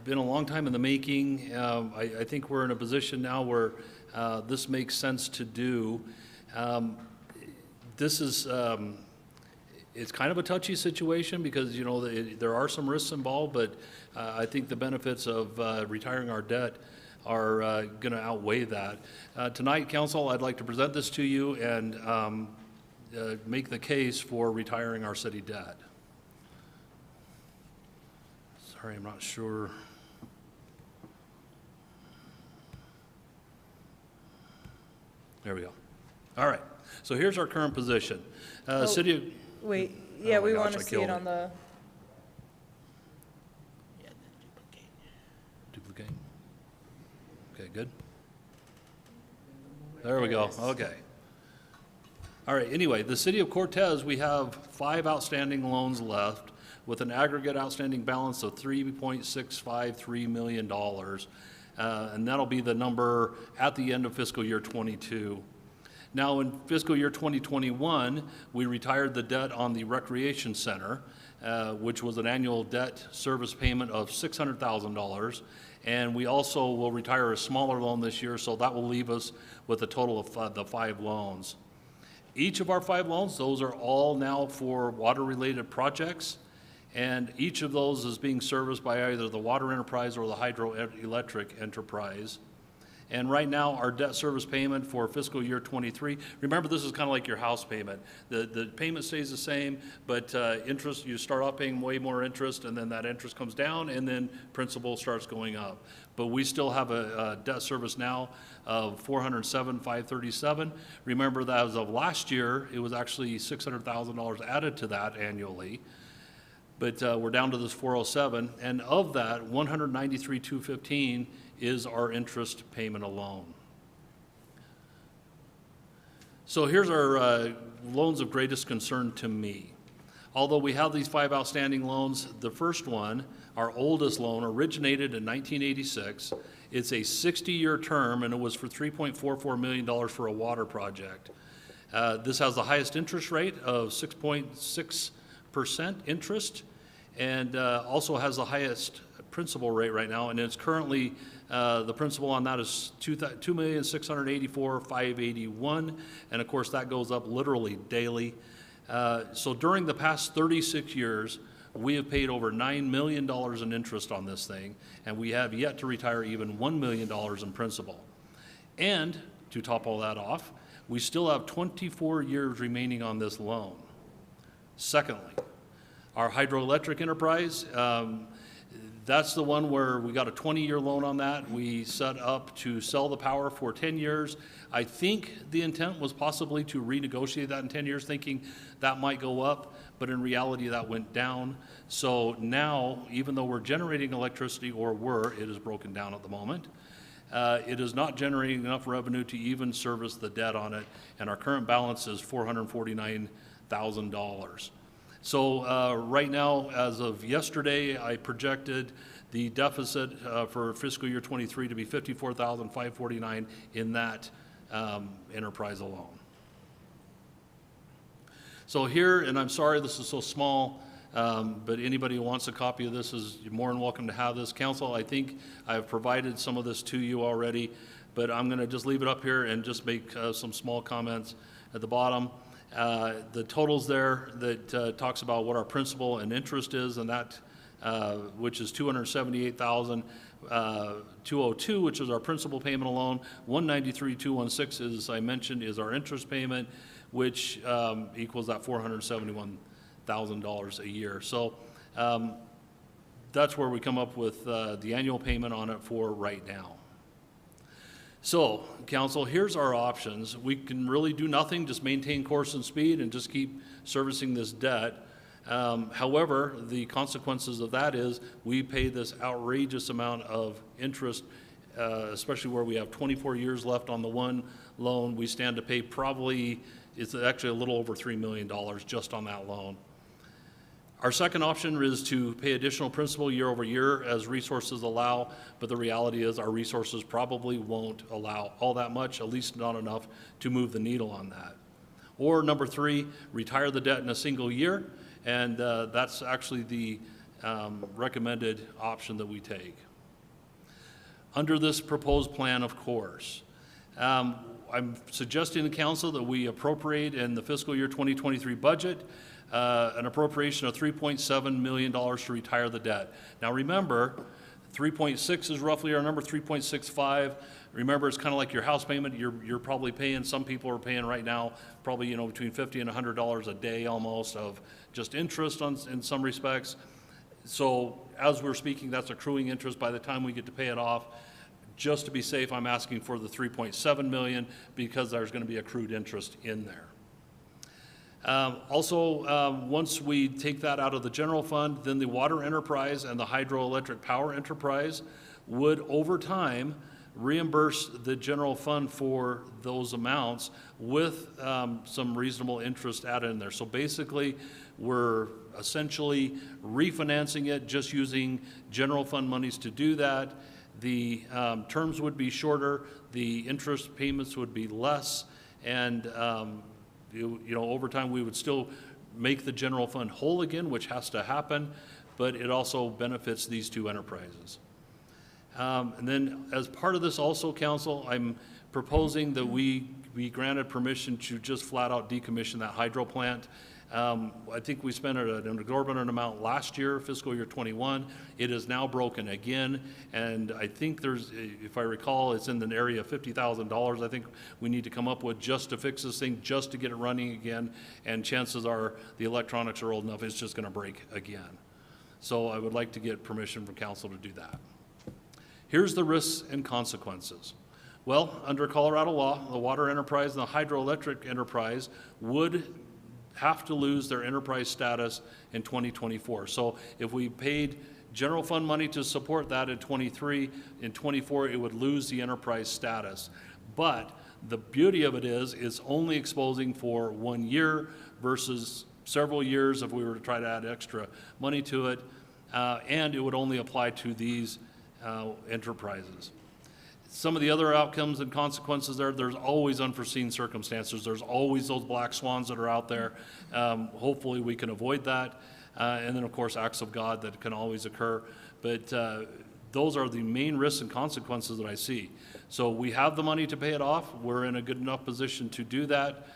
been a long time in the making. I think we're in a position now where this makes sense to do. This is, it's kind of a touchy situation because, you know, there are some risks involved, but I think the benefits of retiring our debt are going to outweigh that. Tonight, Council, I'd like to present this to you and make the case for retiring our city debt. Sorry, I'm not sure. There we go. All right. So here's our current position. City of...
Wait, yeah,
Oh my
we
gosh,
want to
I
see
killed
it
it.
on the,
Duplicate. Okay, good. There we go. Okay. All right. Anyway, the city of Cortez, we have 5 outstanding loans left with an aggregate outstanding balance of $3.653 million. And that'll be the number at the end of fiscal year 22. Now, in fiscal year 2021, we retired the debt on the Recreation Center, which was an annual debt service payment of $600,000. And we also will retire a smaller loan this year, so that will leave us with a total of the 5 loans. Each of our 5 loans, those are all now for water-related projects, and each of those is being serviced by either the Water Enterprise or the Hydroelectric Enterprise. And right now, our debt service payment for fiscal year 23, remember this is kind of like your house payment. The payment stays the same, but interest, you start off paying way more interest, and then that interest comes down, and then principal starts going up. But we still have a debt service now of $407,537. Remember that as of last year, it was actually $600,000 added to that annually. But we're down to this 407, and of that, $193,215 is our interest payment alone. So here's our loans of greatest concern to me. Although we have these 5 outstanding loans, the first one, our oldest loan, originated in 1986. It's a 60-year term, and it was for $3.44 million for a water project. This has the highest interest rate of 6.6% interest, and also has the highest principal rate right now, and it's currently, the principal on that is $2,684,581, and of course that goes up literally daily. So during the past 36 years, we have paid over $9 million in interest on this thing, and we have yet to retire even $1 million in principal. And to top all that off, we still have 24 years remaining on this loan. Secondly, our Hydroelectric Enterprise, that's the one where we got a 20-year loan on that. We set up to sell the power for 10 years. I think the intent was possibly to renegotiate that in 10 years, thinking that might go up, but in reality that went down. So now, even though we're generating electricity, it is broken down at the moment, it is not generating enough revenue to even service the debt on it, and our current balance is $449,000. So right now, as of yesterday, I projected the deficit for fiscal year 23 to be $54,549 in that enterprise alone. So here, and I'm sorry this is so small, but anybody who wants a copy of this is more than welcome to have this. Council, I think I've provided some of this to you already, but I'm going to just leave it up here and just make some small comments at the bottom. The totals there that talks about what our principal and interest is, and that which is $278,000. 202, which is our principal payment alone. 193,216, as I mentioned, is our interest payment, which equals that $471,000 a year. So that's where we come up with the annual payment on it for right now. So, council, here's our options. We can really do nothing, just maintain course and speed and just keep servicing this debt. However, the consequences of that is we pay this outrageous amount of interest, especially where we have 24 years left on the one loan. We stand to pay probably, it's actually a little over $3 million just on that loan. Our second option is to pay additional principal year over year as resources allow, but the reality is our resources probably won't allow all that much, at least not enough to move the needle on that. Or number three, retire the debt in a single year, and that's actually the recommended option that we take. Under this proposed plan, of course, I'm suggesting to council that we appropriate in the fiscal year 2023 budget an appropriation of $3.7 million to retire the debt. Now remember, 3.6 is roughly our number, 3.65. Remember, it's kind of like your house payment. You're probably paying, some people are paying right now, probably, between $50 and $100 a day almost of just interest in some respects. So as we're speaking, that's accruing interest by the time we get to pay it off. Just to be safe, I'm asking for the $3.7 million because there's going to be accrued interest in there. Once we take that out of the general fund, then the water enterprise and the hydroelectric power enterprise would, over time, reimburse the general fund for those amounts with some reasonable interest added in there. So basically, we're essentially refinancing it, just using general fund monies to do that. The terms would be shorter, the interest payments would be less, and over time, we would still make the general fund whole again, which has to happen, but it also benefits these two enterprises. And then as part of this also, council, I'm proposing that we be granted permission to just flat out decommission that hydro plant. I think we spent an exorbitant amount last year, fiscal year 21. It is now broken again, and I think there's, if I recall, it's in the area of $50,000 I think we need to come up with just to fix this thing, just to get it running again, and chances are the electronics are old enough, it's just gonna break again. So I would like to get permission from council to do that. Here's the risks and consequences. Well, under Colorado law, the water enterprise and the hydroelectric enterprise would have to lose their enterprise status in 2024. So if we paid general fund money to support that in 23, in 24 it would lose the enterprise status. But the beauty of it is it's only exposing for 1 year versus several years if we were to try to add extra money to it, and it would only apply to these enterprises. Some of the other outcomes and consequences there's always unforeseen circumstances. There's always those black swans that are out there. Hopefully we can avoid that. And then, of course, acts of God that can always occur. But those are the main risks and consequences that I see. So we have the money to pay it off. We're in a good enough position to do that.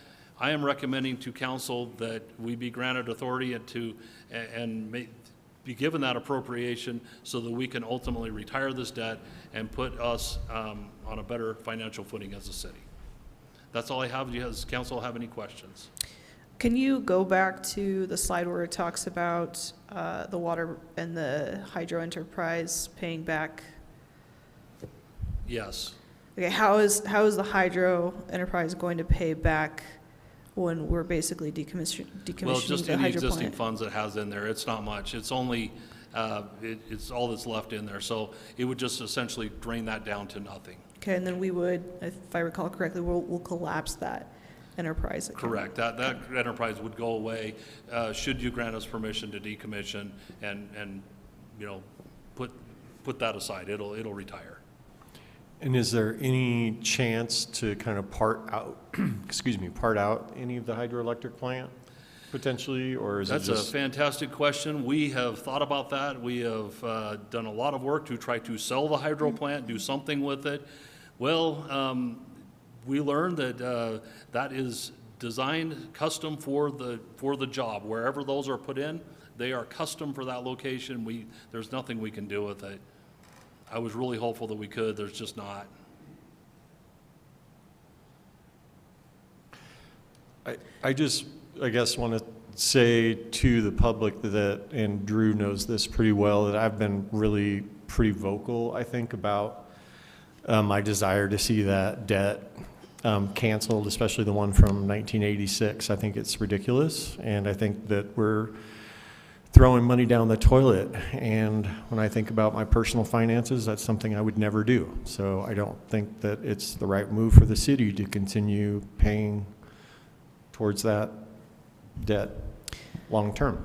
I am recommending to council that we be granted authority and be given that appropriation so that we can ultimately retire this debt and put us on a better financial footing as a city. That's all I have. Does council have any questions?
Can you go back to the slide where it talks about the water and the hydro enterprise paying back?
Yes.
Okay, how is the hydro enterprise going to pay back when we're basically decommissioning
Well, just
the
in the
hydro
existing
plant?
funds it has in there, it's not much. It's only, it's all that's left in there. So it would just essentially drain that down to nothing.
Okay, and then we would, if I recall correctly, we'll collapse that enterprise account.
Correct. That enterprise would go away, should you grant us permission to decommission and put that aside. It'll retire.
And is there any chance to kind of part out any of the hydroelectric plant potentially, or is
That's
it just?
a fantastic question. We have thought about that. We have done a lot of work to try to sell the hydro plant, do something with it. Well, we learned that that is designed custom for the job. Wherever those are put in, they are custom for that location. There's nothing we can do with it. I was really hopeful that we could. There's just not.
I just, I guess, want to say to the public that, and Drew knows this pretty well, that I've been really pretty vocal, I think, about my desire to see that debt canceled, especially the one from 1986. I think it's ridiculous, and I think that we're throwing money down the toilet. And when I think about my personal finances, that's something I would never do. So I don't think that it's the right move for the city to continue paying towards that debt long term.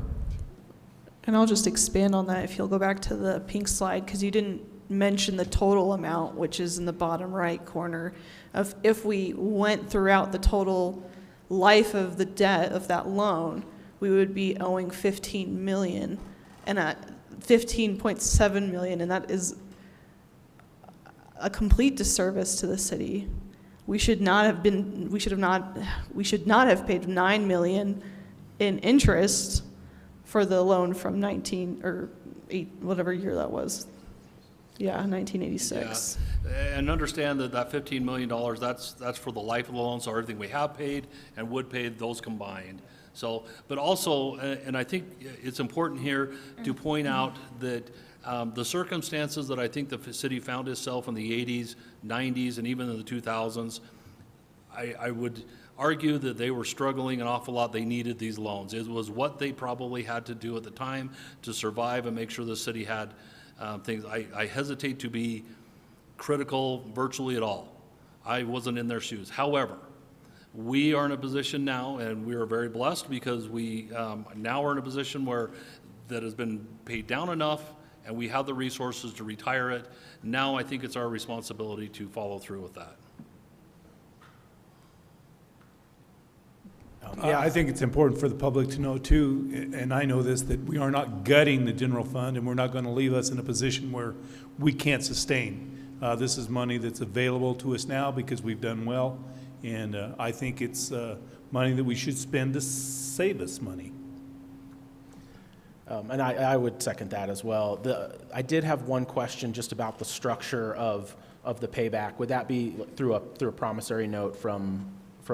And I'll just expand on that if you'll go back to the pink slide, because you didn't mention the total amount, which is in the bottom right corner, of if we went throughout the total life of the debt of that loan, we would be owing 15 million and at 15.7 million, and that is a complete disservice to the city. We should not have paid 9 million in interest for the loan from 19 or 8, whatever year that was. Yeah, 1986.
Yeah. And understand that that $15 million, that's for the life of the loan, so everything we have paid and would pay, those combined. So, but also, and I think it's important here to point out that the circumstances that I think the city found itself in the 80s, 90s, and even in the 2000s, I would argue that they were struggling an awful lot. They needed these loans. It was what they probably had to do at the time to survive and make sure the city had things. I hesitate to be critical virtually at all. I wasn't in their shoes. However, we are in a position now, and we are very blessed because we now are in a position where that has been paid down enough and we have the resources to retire it. Now I think it's our responsibility to follow through with that.
Yeah, I think it's important for the public to know too, and I know this, that we are not gutting the general fund, and we're not going to leave us in a position where we can't sustain. This is money that's available to us now because we've done well, and I think it's money that we should spend to save us money.
And I would second that as well. I did have one question just about the structure of the payback. Would that be through a promissory note from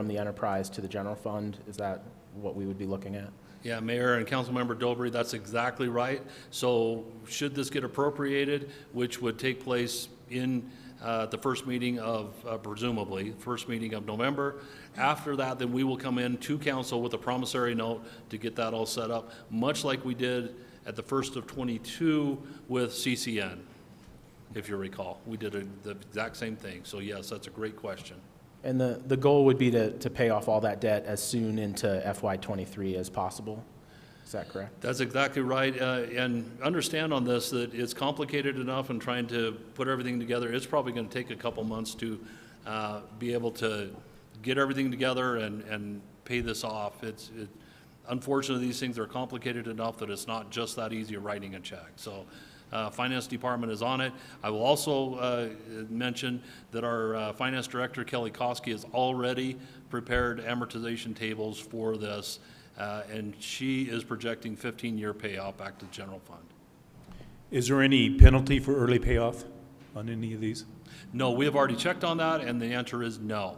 the enterprise to the general fund? Is that what we would be looking at?
Yeah, Mayor and Councilmember Dobry, that's exactly right. So should this get appropriated, which would take place in the first meeting of, presumably, first meeting of November, after that, then we will come in to council with a promissory note to get that all set up, much like we did at the first of 22 with CCN, if you recall. We did the exact same thing. So yes, that's a great question.
And the goal would be to pay off all that debt as soon into FY23 as possible? Is that correct?
That's exactly right. And understand on this that it's complicated enough and trying to put everything together. It's probably going to take a couple months to be able to get everything together and pay this off. Unfortunately, these things are complicated enough that it's not just that easy of writing a check. So Finance Department is on it. I will also mention that our Finance Director, Kelly Koski, has already prepared amortization tables for this, and she is projecting 15-year payoff back to the general fund.
Is there any penalty for early payoff on any of these?
No, we have already checked on that, and the answer is no.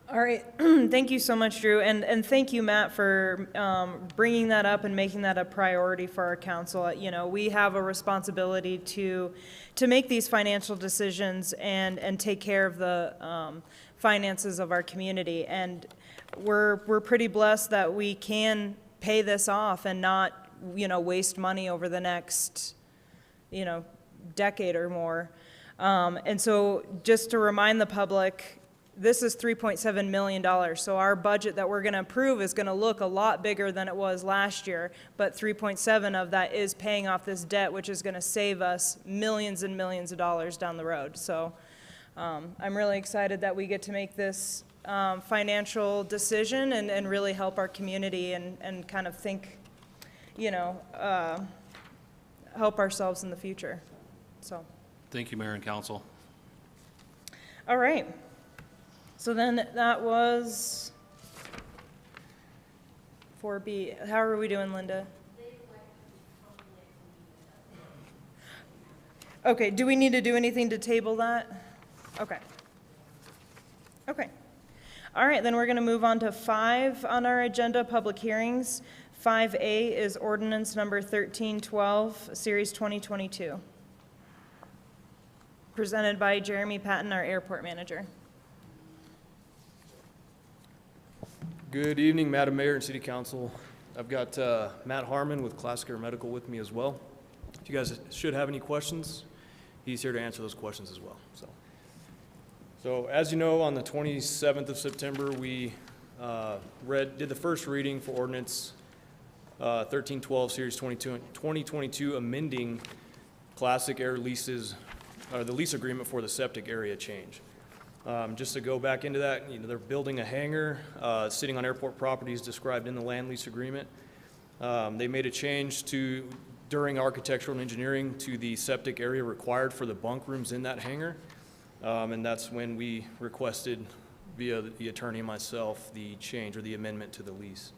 All right, thank you so much, Drew, and thank you, Matt, for bringing that up and making that a priority for our council. You know, we have a responsibility to make these financial decisions and take care of the finances of our community, and we're pretty blessed that we can pay this off and not, you know, waste money over the next, you know, decade or more. And so just to remind the public, this is $3.7 million, so our budget that we're going to approve is going to look a lot bigger than it was last year, but 3.7 of that is paying off this debt, which is going to save us millions and millions of dollars down the road. So I'm really excited that we get to make this financial decision and really help our community and kind of think, you know, help ourselves in the future. So.
Thank you, Mayor and Council.
All right. So then that was 4B. How are we doing, Linda? Okay, do we need to do anything to table that? Okay. Okay. All right, then we're going to move on to 5 on our agenda, public hearings. 5A is ordinance number 1312, Series 2022. Presented by Jeremy Patton, our airport manager.
Good evening, Madam Mayor and City Council. I've got Matt Harmon with Classic Air Medical with me as well. If you guys should have any questions, he's here to answer those questions as well. So as you know, on the 27th of September, we did the first reading for ordinance 1312 Series 2022, amending Classic Air leases, or the lease agreement for the septic area change. Just to go back into that, they're building a hangar sitting on airport properties described in the land lease agreement. They made a change during architectural and engineering to the septic area required for the bunk rooms in that hangar. And that's when we requested via the attorney and myself the change or the amendment to the lease.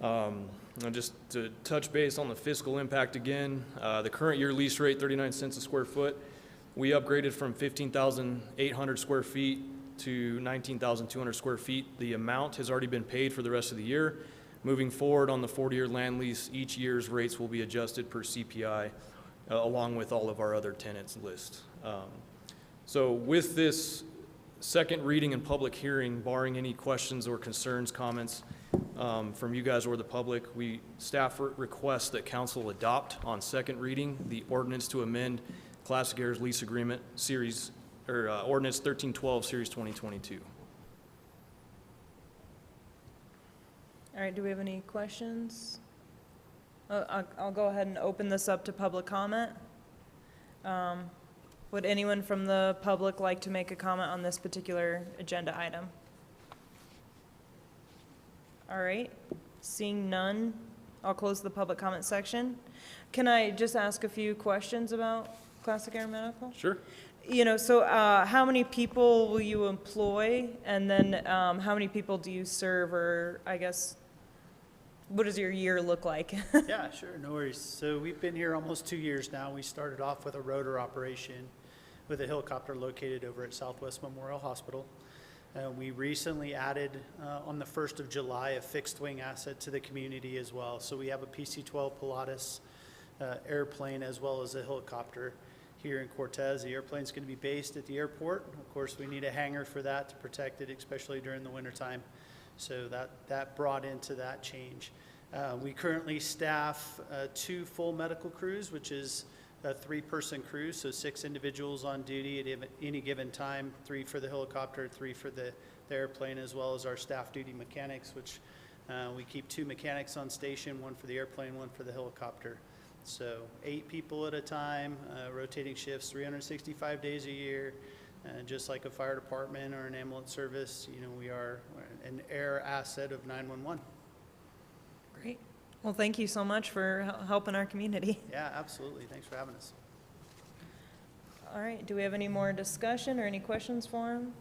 And just to touch base on the fiscal impact again, the current year lease rate, 39 cents a square foot. We upgraded from 15,800 square feet to 19,200 square feet. The amount has already been paid for the rest of the year. Moving forward on the 40-year land lease, each year's rates will be adjusted per CPI, along with all of our other tenants list. So with this second reading and public hearing, barring any questions or concerns, comments from you guys or the public, staff requests that council adopt on second reading the ordinance to amend Classic Air's lease agreement series, or ordinance 1312 Series 2022.
All right, do we have any questions? I'll go ahead and open this up to public comment. Would anyone from the public like to make a comment on this particular agenda item? All right, seeing none, I'll close the public comment section. Can I just ask a few questions about Classic Air Medical?
Sure.
So how many people will you employ, and then how many people do you serve, or I guess, what does your year look like?
Yeah, sure, no worries. So we've been here almost 2 years now. We started off with a rotor operation with a helicopter located over at Southwest Memorial Hospital. We recently added, on the 1st of July, a fixed wing asset to the community as well. So we have a PC-12 Pilatus airplane as well as a helicopter here in Cortez. The airplane's going to be based at the airport. Of course, we need a hangar for that to protect it, especially during the wintertime. So that brought into that change. We currently staff 2 full medical crews, which is a 3-person crew, so 6 individuals on duty at any given time, 3 for the helicopter, 3 for the airplane, as well as our staff duty mechanics, which we keep 2 mechanics on station, 1 for the airplane, 1 for the helicopter. So 8 people at a time, rotating shifts, 365 days a year. Just like a fire department or an ambulance service, we are an air asset of 911.
Great. Well, thank you so much for helping our community.
Yeah, absolutely. Thanks for having us.
All right, do we have any more discussion or any questions for him?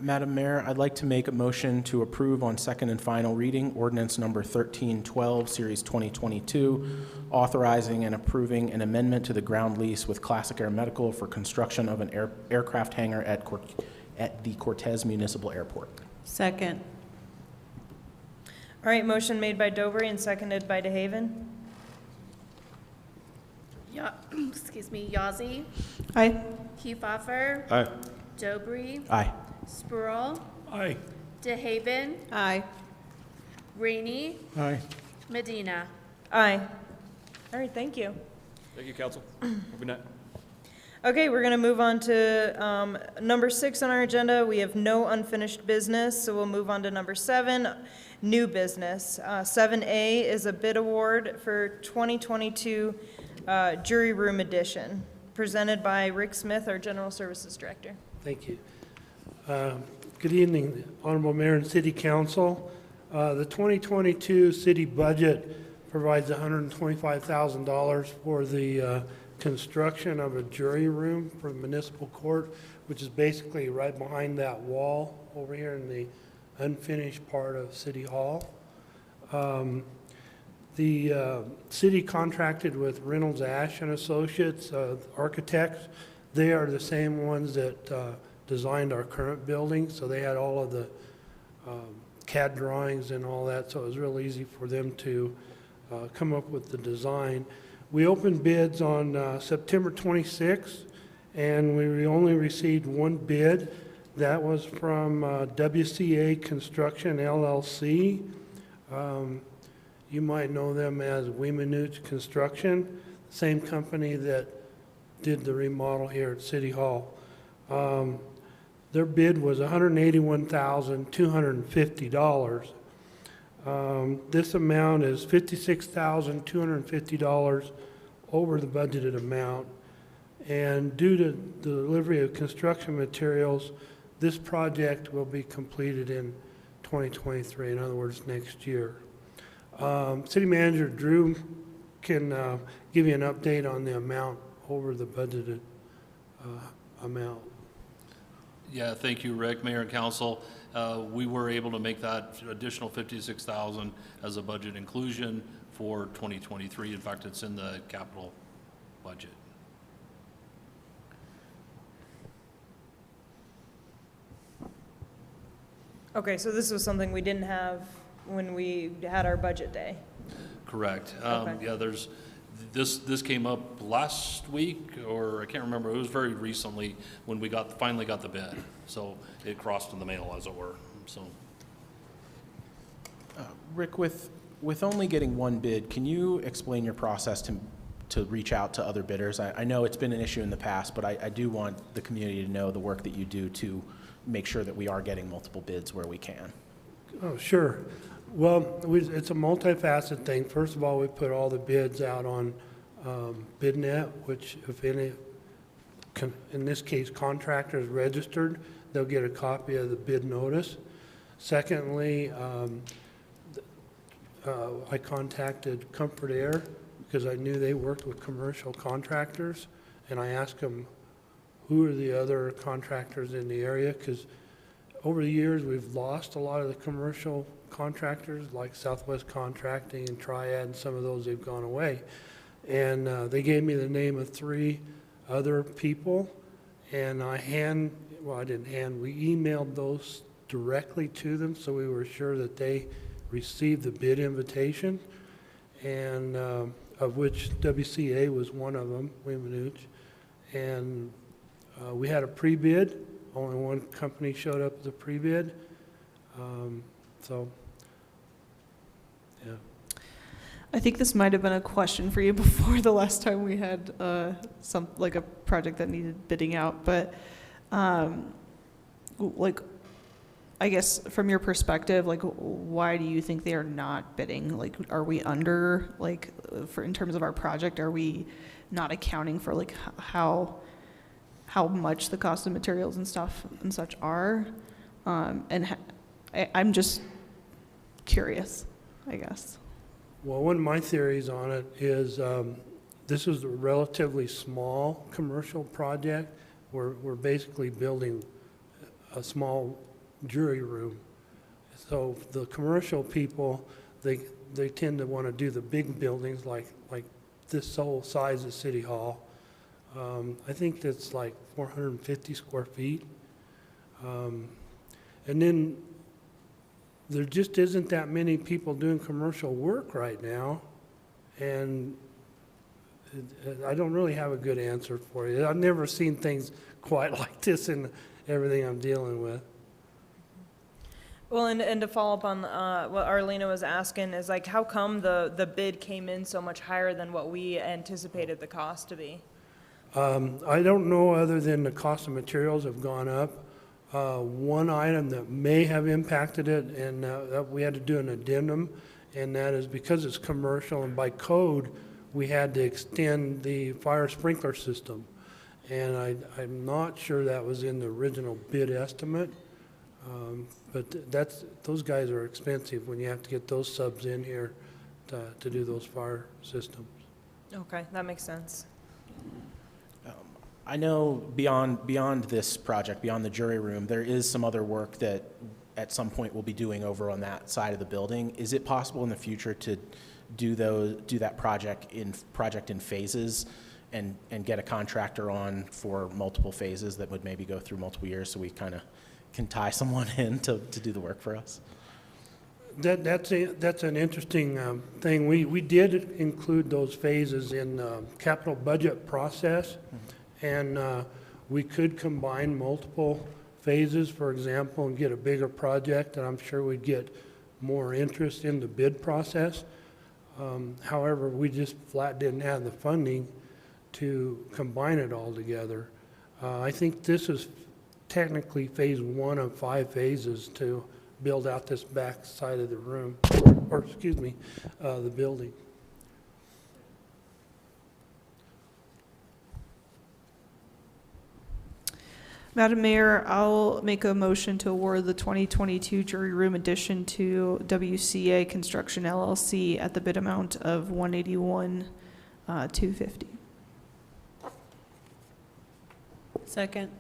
Madam Mayor, I'd like to make a motion to approve on second and final reading ordinance number 1312, Series 2022, authorizing and approving an amendment to the ground lease with Classic Air Medical for construction of an aircraft hangar at the Cortez Municipal Airport.
Second.
All right, motion made by Dobry and seconded by DeHaven.
Excuse me, Yazzie,
Aye.
Kiefhoffer,
Aye.
Dobry,
Aye.
Spurl,
Aye.
DeHaven,
Aye.
Rainey,
Aye.
Medina.
Aye. All right, thank you.
Thank you, council. Have a good night.
Okay, we're going to move on to number 6 on our agenda. We have no unfinished business, so we'll move on to number 7, new business. 7A is a bid award for 2022 jury room edition, presented by Rick Smith, our General Services Director.
Thank you. Good evening, Honorable Mayor and City Council. The 2022 city budget provides $125,000 for the construction of a jury room for the municipal court, which is basically right behind that wall over here in the unfinished part of City Hall. The city contracted with Reynolds Ash and Associates, architects. They are the same ones that designed our current building, so they had all of the CAD drawings and all that, so it was real easy for them to come up with the design. We opened bids on September 26th, and we only received one bid. That was from WCA Construction LLC. You might know them as Weemanuch Construction, same company that did the remodel here at City Hall. Their bid was $181,250. This amount is $56,250 over the budgeted amount. And due to the delivery of construction materials, this project will be completed in 2023, in other words, next year. City Manager Drew can give you an update on the amount over the budgeted amount.
Yeah, thank you, Rick, Mayor and Council. We were able to make that additional $56,000 as a budget inclusion for 2023. In fact, it's in the capital budget.
Okay, so this was something we didn't have when we had our budget day.
Correct.
Okay.
Yeah, this came up last week, or I can't remember. It was very recently when we finally got the bid. So it crossed in the mail, as it were. So,
Rick, with only getting one bid, can you explain your process to reach out to other bidders? I know it's been an issue in the past, but I do want the community to know the work that you do to make sure that we are getting multiple bids where we can.
Oh, sure. Well, it's a multifaceted thing. First of all, we put all the bids out on BidNet, which if any, in this case, contractors registered, they'll get a copy of the bid notice. Secondly, I contacted Comfort Air because I knew they worked with commercial contractors, and I asked them who are the other contractors in the area, because over the years we've lost a lot of the commercial contractors like Southwest Contracting and Triad, and some of those have gone away. And they gave me the name of 3 other people, and we emailed those directly to them, so we were sure that they received the bid invitation, and of which WCA was one of them, Weemanuch. And we had a pre-bid. Only one company showed up with a pre-bid. So, yeah.
I think this might have been a question for you before the last time we had a project that needed bidding out, but I guess from your perspective, why do you think they are not bidding? Are we under, in terms of our project, are we not accounting for how much the cost of materials and stuff and such are? I'm just curious, I guess.
Well, one of my theories on it is this is a relatively small commercial project. We're basically building a small jury room. So the commercial people, they tend to want to do the big buildings like this whole size of City Hall. I think that's like 450 square feet. And then there just isn't that many people doing commercial work right now. And I don't really have a good answer for you. I've never seen things quite like this in everything I'm dealing with.
Well, and to follow up on what Arlena was asking is how come the bid came in so much higher than what we anticipated the cost to be?
I don't know, other than the cost of materials have gone up. One item that may have impacted it, and that we had to do an addendum, and that is because it's commercial and by code, we had to extend the fire sprinkler system. And I'm not sure that was in the original bid estimate, but those guys are expensive when you have to get those subs in here to do those fire systems.
Okay, that makes sense.
I know beyond this project, beyond the jury room, there is some other work that at some point we'll be doing over on that side of the building. Is it possible in the future to do that project in phases and get a contractor on for multiple phases that would maybe go through multiple years, so we kind of can tie someone in to do the work for us?
That's an interesting thing. We did include those phases in capital budget process, and we could combine multiple phases, for example, and get a bigger project, and I'm sure we'd get more interest in the bid process. However, we just flat didn't have the funding to combine it all together. I think this is technically phase 1 of 5 phases to build out this back side of the room, or excuse me, the building.
Madam Mayor, I'll make a motion to award the 2022 jury room addition to WCA Construction LLC at the bid amount of $181,250.
Second.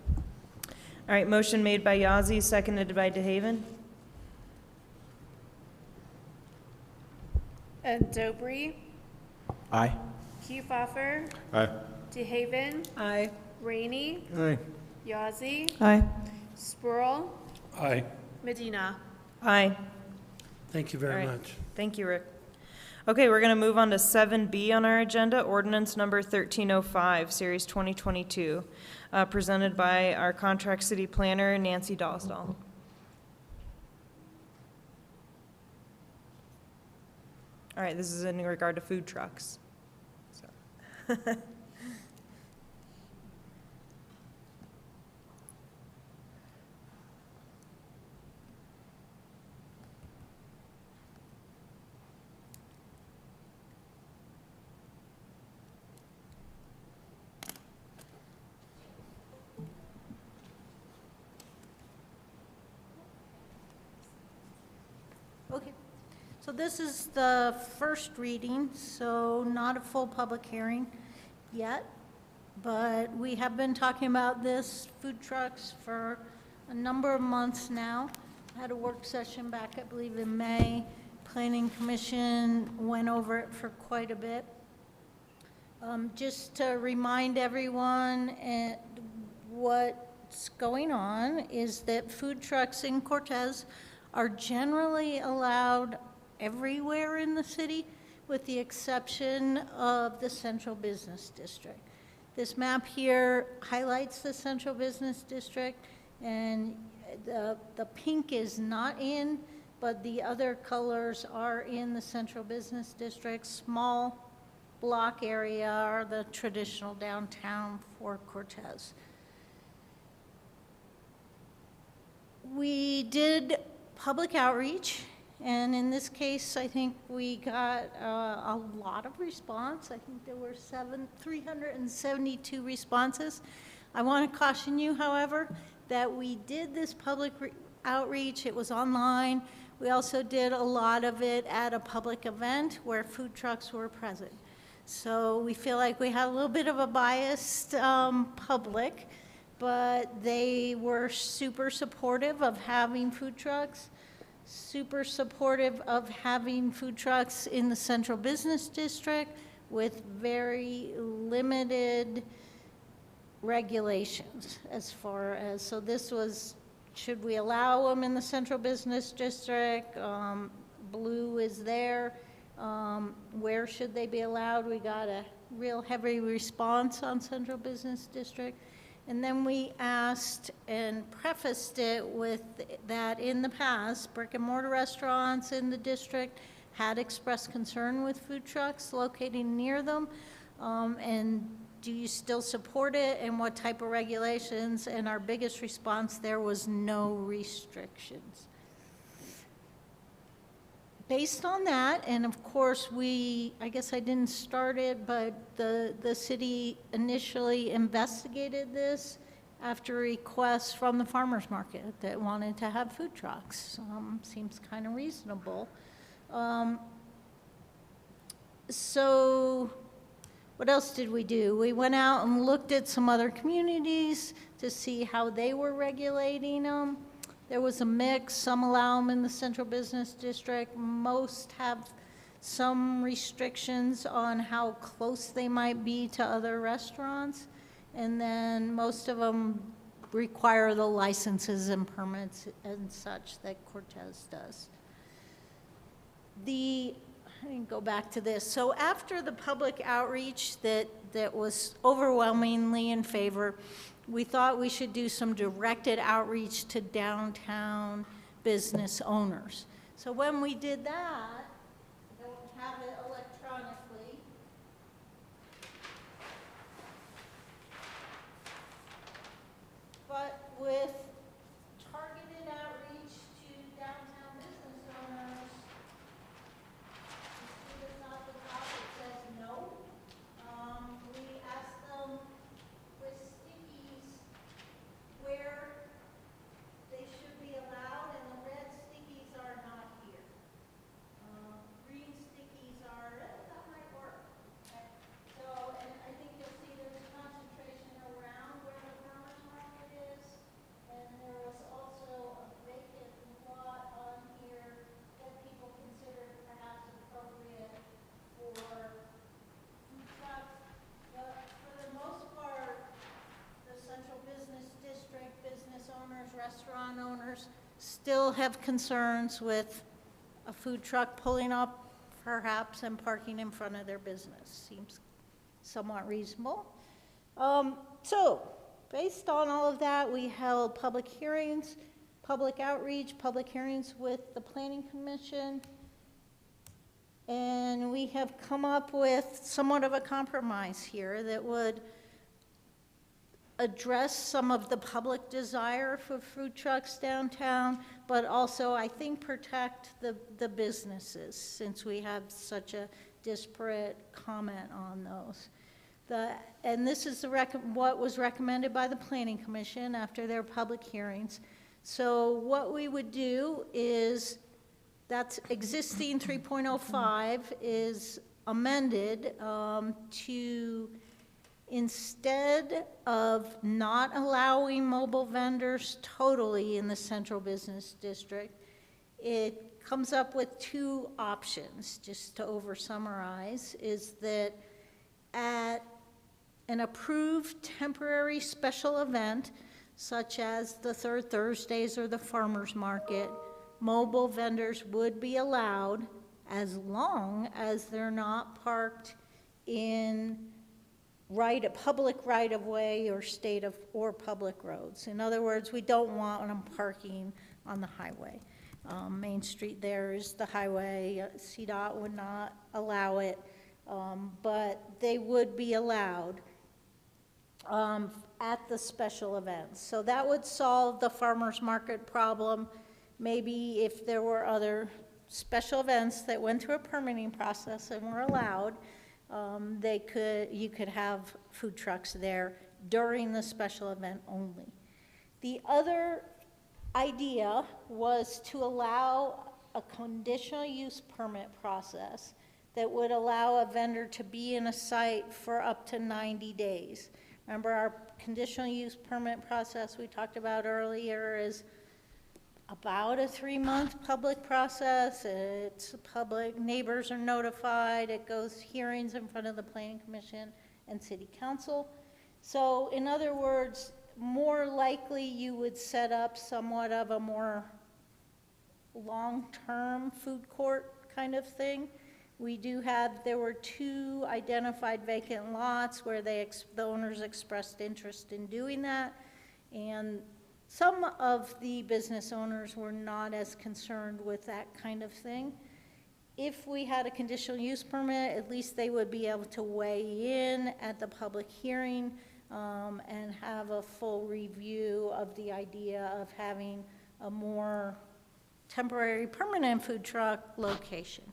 All right, motion made by Yazzie, seconded by DeHaven.
Dobry,
Aye.
Kiefhoffer,
Aye.
DeHaven,
Aye.
Rainey,
Aye.
Yazzie,
Aye.
Spurl,
Aye.
Medina.
Aye.
Thank you
All
very
right.
much.
Thank you, Rick. Okay, we're going to move on to 7B on our agenda, ordinance number 1305, series 2022, presented by our contract city planner, Nancy Dosdall. All right, this is in regard to food trucks. So.
Okay, so this is the first reading, so not a full public hearing yet, but we have been talking about this, food trucks, for a number of months now. Had a work session back, I believe, in May. Planning Commission went over it for quite a bit. Just to remind everyone, what's going on is that food trucks in Cortez are generally allowed everywhere in the city, with the exception of the Central Business District. This map here highlights the Central Business District, and the pink is not in, but the other colors are in the Central Business District. Small block area are the traditional downtown for Cortez. We did public outreach, and in this case, I think we got a lot of response. I think there were 372 responses. I want to caution you, however, that we did this public outreach. It was online. We also did a lot of it at a public event where food trucks were present. So we feel like we had a little bit of a biased public, but they were super supportive of having food trucks, super supportive of having food trucks in the Central Business District with very limited regulations as far as, so this was, should we allow them in the Central Business District? Blue is there. Where should they be allowed? We got a real heavy response on Central Business District. And then we asked and prefaced it with that in the past, brick and mortar restaurants in the district had expressed concern with food trucks located near them. And do you still support it, and what type of regulations? And our biggest response there was no restrictions. Based on that, and of course I guess I didn't start it, but the city initially investigated this after requests from the farmers market that wanted to have food trucks. Seems kind of reasonable. So what else did we do? We went out and looked at some other communities to see how they were regulating them. There was a mix. Some allow them in the Central Business District. Most have some restrictions on how close they might be to other restaurants. And then most of them require the licenses and permits and such that Cortez does. I didn't go back to this. So after the public outreach that was overwhelmingly in favor, we thought we should do some directed outreach to downtown business owners. So when we did that, I don't have it electronically. But with targeted outreach to downtown business owners, you see this at the top, it says no. We asked them with stickies where they should be allowed, and the red stickies are not here. Green stickies are, that might work. Okay. So, and I think you'll see there's a concentration around where the farmer's market is, and there was also a vacant lot on here that people considered perhaps appropriate for food trucks. But for the most part, the central business district, business owners, restaurant owners still have concerns with a food truck pulling up perhaps and parking in front of their business. Seems somewhat reasonable. So based on all of that, we held public hearings, public outreach, public hearings with the Planning Commission, and we have come up with somewhat of a compromise here that would address some of the public desire for food trucks downtown, but also, I think, protect the businesses, since we have such a disparate comment on those. And this is what was recommended by the Planning Commission after their public hearings. So what we would do is, that's existing 3.05 is amended to, instead of not allowing mobile vendors totally in the central business district, it comes up with two options, just to over-summarize, is that at an approved temporary special event, such as the third Thursdays or the farmer's market, mobile vendors would be allowed as long as they're not parked in public right-of-way or or public roads. In other words, we don't want them parking on the highway. Main Street there is the highway. CDOT would not allow it, but they would be allowed at the special events. So that would solve the farmer's market problem. Maybe if there were other special events that went through a permitting process and were allowed, you could have food trucks there during the special event only. The other idea was to allow a conditional use permit process that would allow a vendor to be in a site for up to 90 days. Remember, our conditional use permit process we talked about earlier is about a 3-month public process. It's public, neighbors are notified, it goes hearings in front of the Planning Commission and City Council. So in other words, more likely you would set up somewhat of a more long-term food court kind of thing. There were 2 identified vacant lots where the owners expressed interest in doing that, and some of the business owners were not as concerned with that kind of thing. If we had a conditional use permit, at least they would be able to weigh in at the public hearing and have a full review of the idea of having a more temporary permanent food truck location.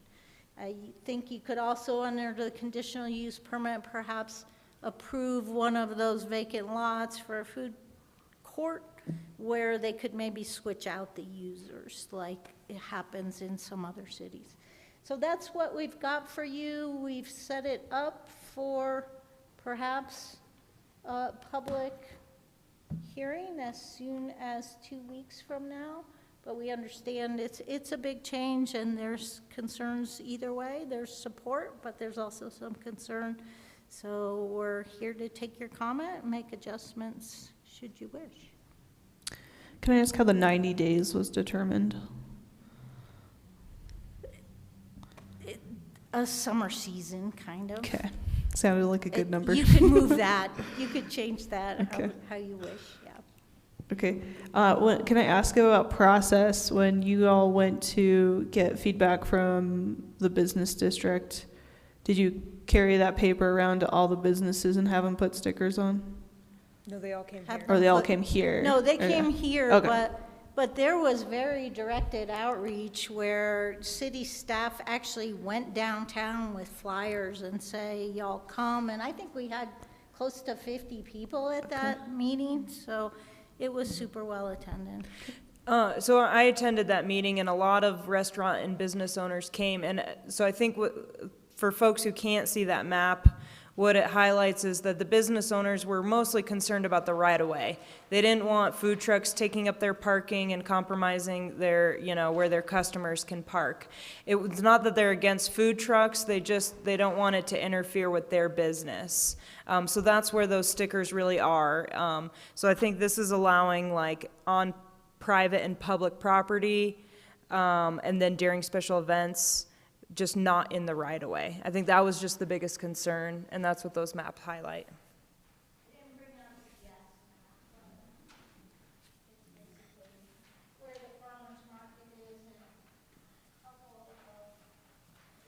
I think you could also, under the conditional use permit, perhaps approve one of those vacant lots for a food court where they could maybe switch out the users like it happens in some other cities. So that's what we've got for you. We've set it up for perhaps a public hearing as soon as 2 weeks from now. but we understand it's a big change, and there's concerns either way. There's support, but there's also some concern. So we're here to take your comment and make adjustments should you wish.
Can I ask how the 90 days was determined?
A summer season, kind of.
Okay, sounded like a good number.
You could move that. You could change that
Okay.
how you wish, yeah.
Okay, can I ask about process when you all went to get feedback from the business district? Did you carry that paper around to all the businesses and have them put stickers on?
No, they all came
Have
here.
Or they all came here?
No, they
Or-
came here,
Okay.
but there was very directed outreach where city staff actually went downtown with flyers and say, y'all come, and I think we had close to 50 people at that meeting, so it was super well attended.
So I attended that meeting, and a lot of restaurant and business owners came, and so I think for folks who can't see that map, what it highlights is that the business owners were mostly concerned about the right-of-way. They didn't want food trucks taking up their parking and compromising their, where their customers can park. It was not that they're against food trucks, they don't want it to interfere with their business. So that's where those stickers really are. So I think this is allowing like on private and public property, and then during special events, just not in the right-of-way. I think that was just the biggest concern, and that's what those maps highlight.
Where the farmer's market is and a couple of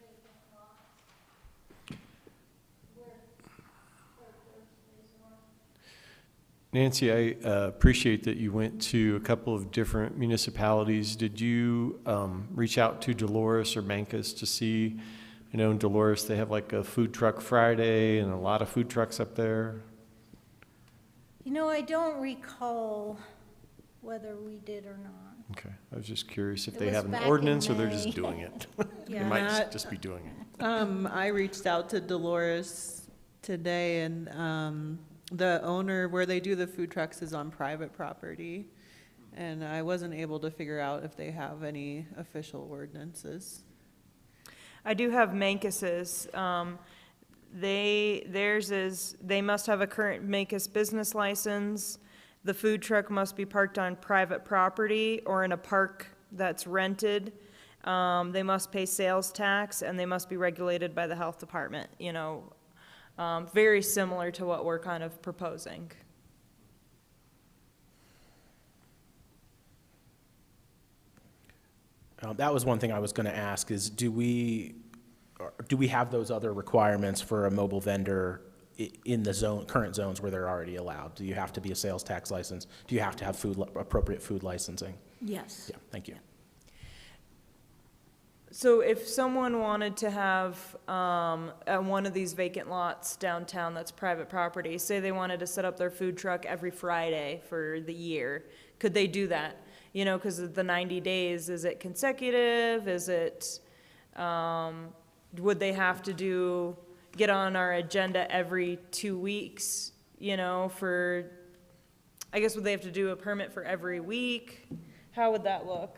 vacant lots.
Nancy, I appreciate that you went to a couple of different municipalities. Did you reach out to Dolores or Mancos to see? I know in Dolores they have like a food truck Friday and a lot of food trucks up there.
I don't recall whether we did or not.
Okay, I was just curious if
It
they
was
have an
back in
ordinance or they're
May.
just doing it. They
Yeah.
might just be doing it.
I reached out to Dolores today, and the owner where they do the food trucks is on private property, and I wasn't able to figure out if they have any official ordinances.
I do have Mancus's. They must have a current Mancus business license. The food truck must be parked on private property or in a park that's rented. They must pay sales tax, and they must be regulated by the health department, very similar to what we're kind of proposing.
That was one thing I was going to ask is do we have those other requirements for a mobile vendor in the current zones where they're already allowed? Do you have to be a sales tax license? Do you have to have appropriate food licensing?
Yes.
Yeah, thank you.
So if someone wanted to have one of these vacant lots downtown that's private property, say they wanted to set up their food truck every Friday for the year, could they do that? Because of the 90 days, is it consecutive? Is it, would they have to get on our agenda every 2 weeks, I guess would they have to do a permit for every week? How would that look?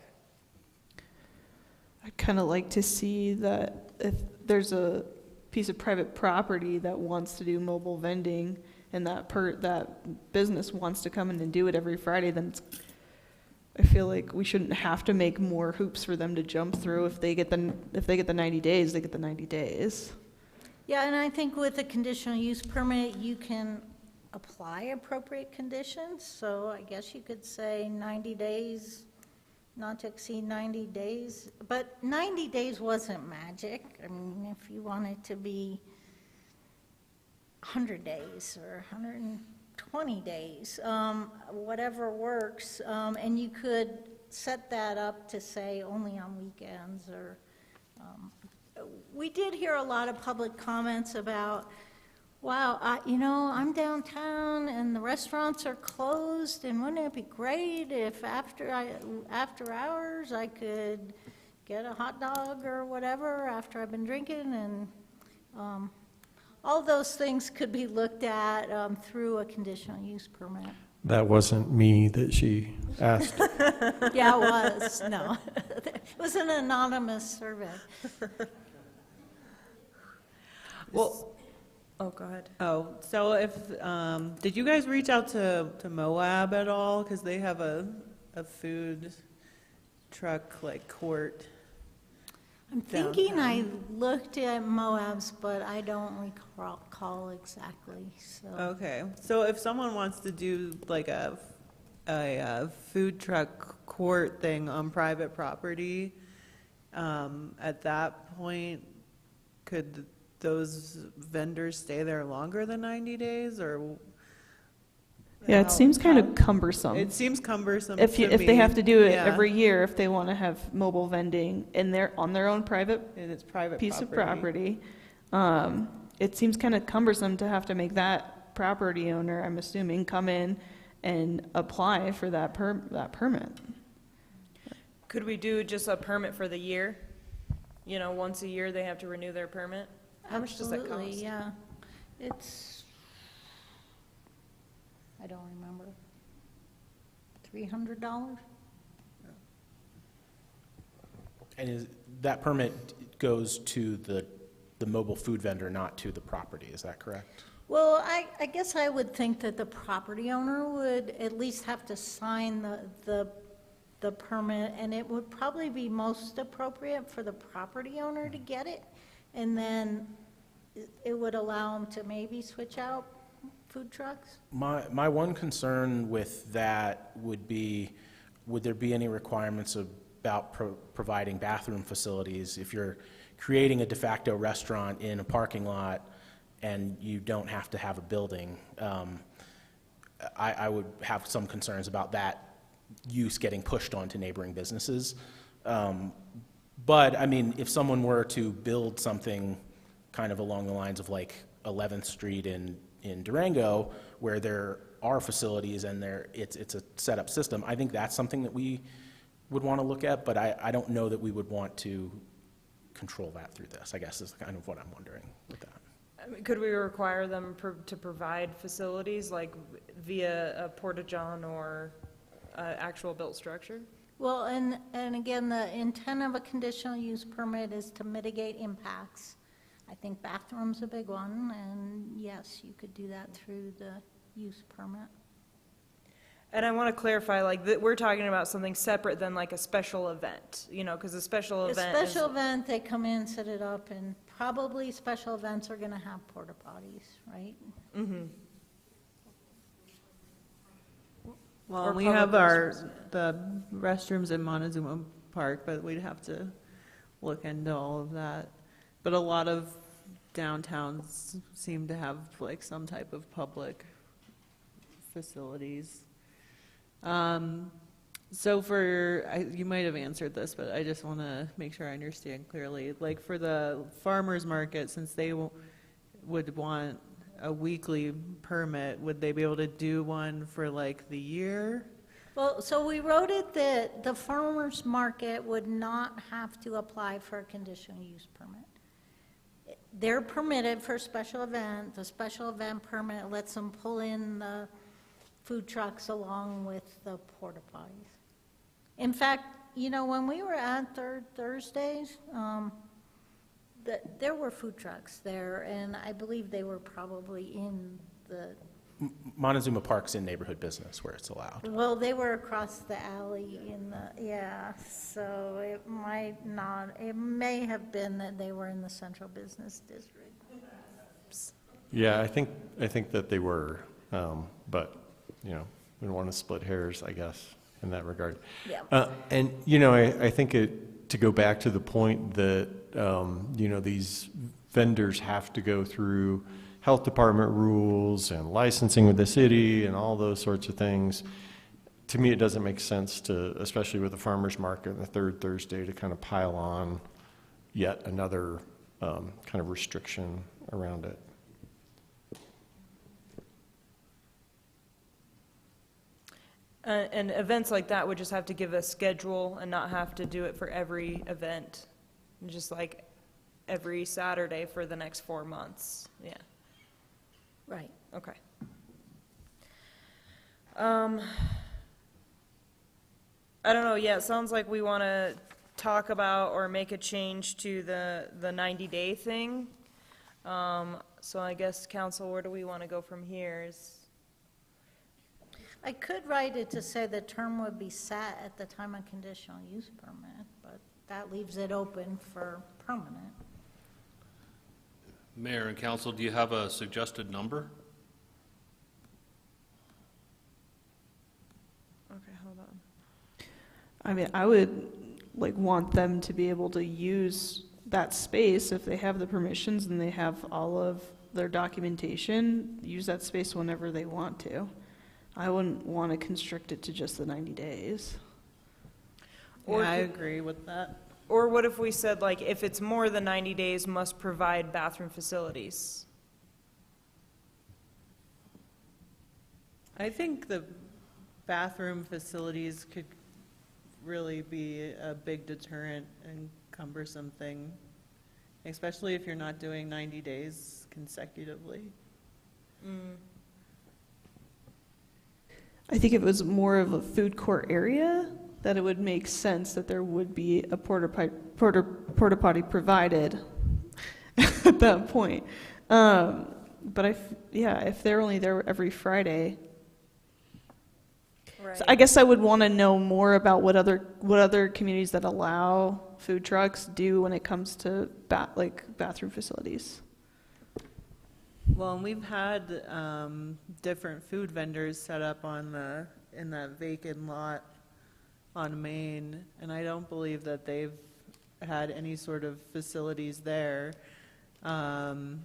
I'd kind of like to see that if there's a piece of private property that wants to do mobile vending and that business wants to come in and do it every Friday, then I feel like we shouldn't have to make more hoops for them to jump through. If they get the 90 days, they get the 90 days.
Yeah, and I think with a conditional use permit, you can apply appropriate conditions. So I guess you could say 90 days, not to exceed 90 days. But 90 days wasn't magic. I mean, if you want it to be 100 days or 120 days, whatever works. And you could set that up to say only on weekends or we did hear a lot of public comments about, wow, I'm downtown and the restaurants are closed, and wouldn't it be great if after hours I could get a hot dog or whatever after I've been drinking, and all those things could be looked at through a conditional use permit.
That wasn't me that she asked.
Yeah, it was, no. It was an anonymous survey.
Well, oh, go ahead.
Oh, so if, did you guys reach out to Moab at all? Because they have a food truck like court.
I'm thinking I looked at Moab's, but I don't recall exactly, so.
Okay, so if someone wants to do like a food truck court thing on private property, at that point, could those vendors stay there longer than 90 days, or?
Yeah, it seems kind of cumbersome.
It seems cumbersome
If
to
if they have
me.
to do it
Yeah.
every year, if they want to have mobile vending on their own private
And it's private
piece of property, it seems kind of cumbersome to have to make that property owner, I'm assuming, come in and apply for that permit.
Could we do just a permit for the year? You know, once a year they have to renew their permit? How much does that cost?
Absolutely, yeah. It's, I don't remember, $300?
And that permit goes to the mobile food vendor, not to the property, is that correct?
Well, I guess I would think that the property owner would at least have to sign the permit, and it would probably be most appropriate for the property owner to get it, and then it would allow them to maybe switch out food trucks.
My one concern with that would be, would there be any requirements about providing bathroom facilities? If you're creating a de facto restaurant in a parking lot and you don't have to have a building, I would have some concerns about that use getting pushed onto neighboring businesses. But, I mean, if someone were to build something kind of along the lines of like 11th Street in Durango, where there are facilities and it's a set-up system, I think that's something that we would want to look at, but I don't know that we would want to control that through this, I guess is kind of what I'm wondering with that.
I mean, could we require them to provide facilities like via a porta-john or actual built structure?
Well, and again, the intent of a conditional use permit is to mitigate impacts. I think bathroom's a big one, and yes, you could do that through the use permit.
And I want to clarify, like, that we're talking about something separate than like a special event, you know, because a special
A
event is.
special event, they come in, set it up, and probably special events are going to have porta potties, right?
Mm-hmm.
Well,
Or
we
public
have
restrooms.
the restrooms in Montezuma Park, but we'd have to look into all of that. But a lot of downtowns seem to have like some type of public facilities. So you might have answered this, but I just want to make sure I understand clearly. Like for the farmer's market, since they would want a weekly permit, would they be able to do one for like the year?
Well, so we wrote it that the farmer's market would not have to apply for a conditional use permit. They're permitted for a special event. The special event permit lets them pull in the food trucks along with the porta potties. In fact, you know, when we were at Thursdays, there were food trucks there, and I believe they were probably in the,
Montezuma Park's in neighborhood business where it's allowed.
well, they were across the alley in the, yeah, so it might not, it may have been that they were in the central business district.
Yeah, I think that they were, but, you know, we don't want to split hairs, I guess, in that regard.
Yeah.
And, you know, I think to go back to the point that, you know, these vendors have to go through health department rules and licensing with the city and all those sorts of things. To me, it doesn't make sense to, especially with the farmer's market and the third Thursday, to kind of pile on yet another kind of restriction around it.
And events like that would just have to give a schedule and not have to do it for every event, just like every Saturday for the next 4 months. Yeah.
Right.
Okay. I don't know, yeah, it sounds like we want to talk about or make a change to the 90-day thing. So I guess, council, where do we want to go from here?
I could write it to say the term would be set at the time of conditional use permit, but that leaves it open for permanent.
Mayor and council, do you have a suggested number?
Okay, hold on.
I mean, I would like want them to be able to use that space if they have the permissions and they have all of their documentation, use that space whenever they want to. I wouldn't want to constrict it to just the 90 days.
Or
Yeah, I
could-
agree with that.
Or what if we said, like, if it's more than 90 days, must provide bathroom facilities?
I think the bathroom facilities could really be a big deterrent and cumbersome thing, especially if you're not doing 90 days consecutively.
I think if it was more of a food court area, that it would make sense that there would be a porta potty provided at that point. But if they're only there every Friday,
Right.
so I guess I would want to know more about what other communities that allow food trucks do when it comes to bathroom facilities.
Well, and we've had different food vendors set up in that vacant lot on Main, and I don't believe that they've had any sort of facilities there. And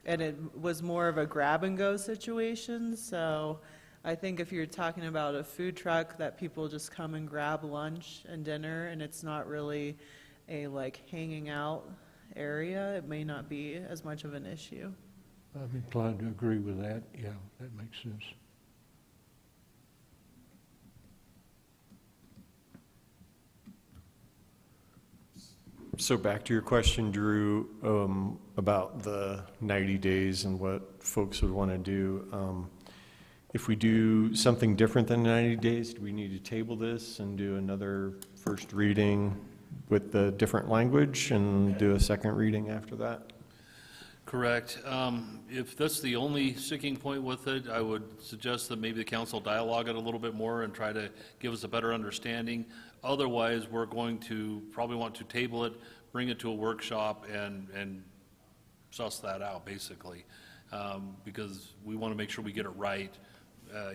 it was more of a grab-and-go situation, so I think if you're talking about a food truck that people just come and grab lunch and dinner, and it's not really a, like, hanging out area, it may not be as much of an issue.
I'm inclined to agree with that. Yeah, that makes sense.
So back to your question, Drew, about the 90 days and what folks would want to do. If we do something different than 90 days, do we need to table this and do another first reading with the different language and do a second reading after that?
Correct. If that's the only sticking point with it, I would suggest that maybe the council dialogue it a little bit more and try to give us a better understanding. Otherwise, we're going to probably want to table it, bring it to a workshop, and suss that out, basically, because we want to make sure we get it right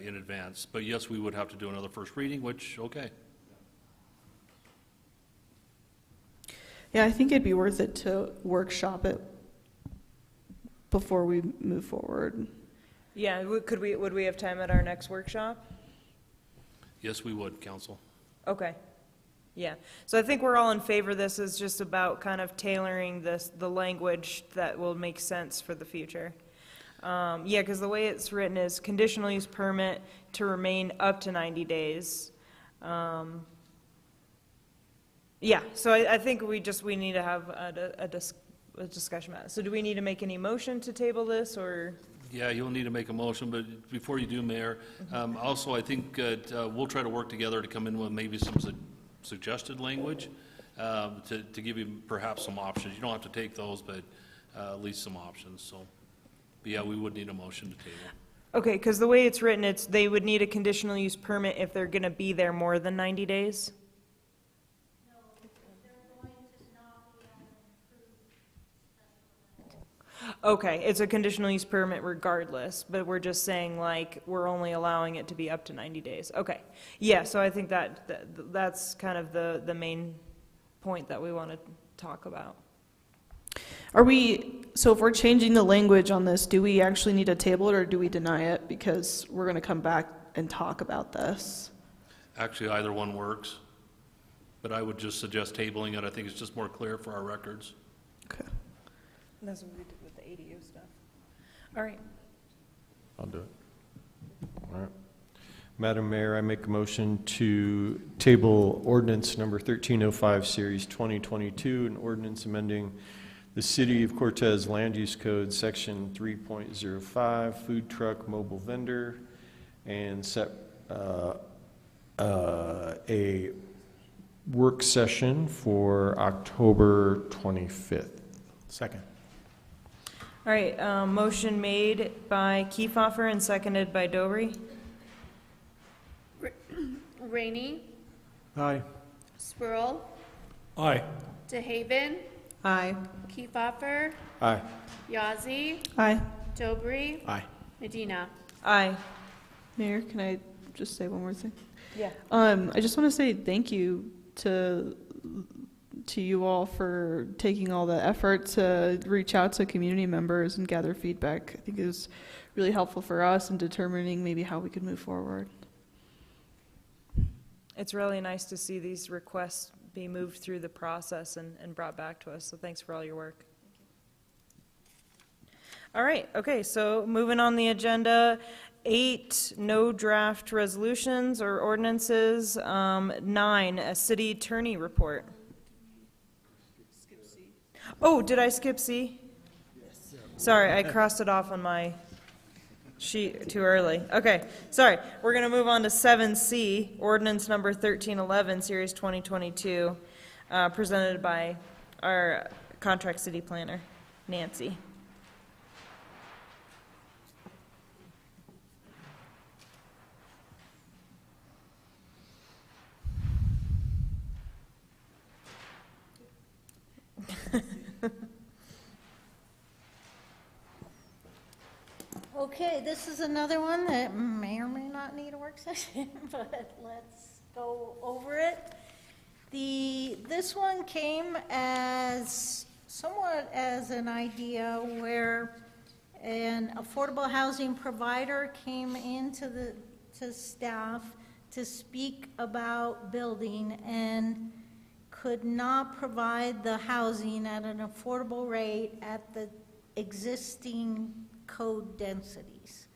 in advance. But yes, we would have to do another first reading, which, okay.
Yeah, I think it'd be worth it to workshop it before we move forward.
Yeah, would we have time at our next workshop?
Yes, we would, council.
Okay, yeah. So I think we're all in favor. This is just about kind of tailoring the language that will make sense for the future. Yeah, because the way it's written is conditional use permit to remain up to 90 days. Yeah, so I think we need to have a discussion about it. So do we need to make any motion to table this, or?
Yeah, you'll need to make a motion, but before you do, Mayor, also, I think that we'll try to work together to come in with maybe some suggested language to give you perhaps some options. You don't have to take those, but at least some options, so. But yeah, we would need a motion to table.
Okay, because the way it's written, they would need a conditional use permit if they're going to be there more than 90 days? Okay, it's a conditional use permit regardless, but we're just saying, like, we're only allowing it to be up to 90 days. Okay, yeah, so I think that's kind of the main point that we want to talk about.
So if we're changing the language on this, do we actually need to table it, or do we deny it because we're going to come back and talk about this?
Actually, either one works, but I would just suggest tabling it. I think it's just more clear for our records.
Okay.
That's what we did with the ADU stuff. All right.
I'll do it. All right. Madam Mayor, I make a motion to table ordinance number 1305, Series 2022, an ordinance amending the City of Cortez Land Use Code, Section 3.05, food truck mobile vendor, and set a work session for October 25th.
Second.
All right, motion made by Kiefhoffer and seconded by Dobry.
Rainey,
Aye.
Spurl,
Aye.
DeHaven,
Aye.
Kiefhoffer,
Aye.
Yazzie,
Aye.
Dobry,
Aye.
Medina.
Aye.
Mayor, can I just say one more thing?
Yeah.
I just want to say thank you to you all for taking all the effort to reach out to community members and gather feedback. I think it was really helpful for us in determining maybe how we could move forward.
It's really nice to see these requests be moved through the process and brought back to us, so thanks for all your work. All right, okay, so moving on the agenda, 8, no draft resolutions or ordinances. 9, a city attorney report. Oh, did I skip C? Sorry, I crossed it off on my sheet too early. Okay, sorry. We're going to move on to 7C, ordinance number 1311, series 2022, presented by our contract city planner, Nancy.
Okay, this is another one that may or may not need a work session, but let's go over it. This one came as somewhat as an idea where an affordable housing provider came into to staff to speak about building and could not provide the housing at an affordable rate at the existing code densities.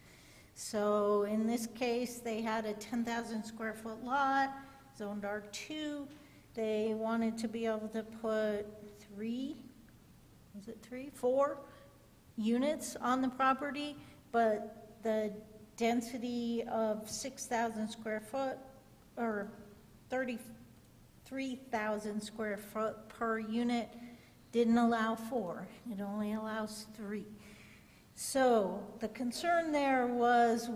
So in this case, they had a 10,000 square foot lot, zoned R2. They wanted to be able to put 4 units on the property, but the density of 6,000 square foot or 33,000 square foot per unit didn't allow 4. It only allows 3. So the concern there was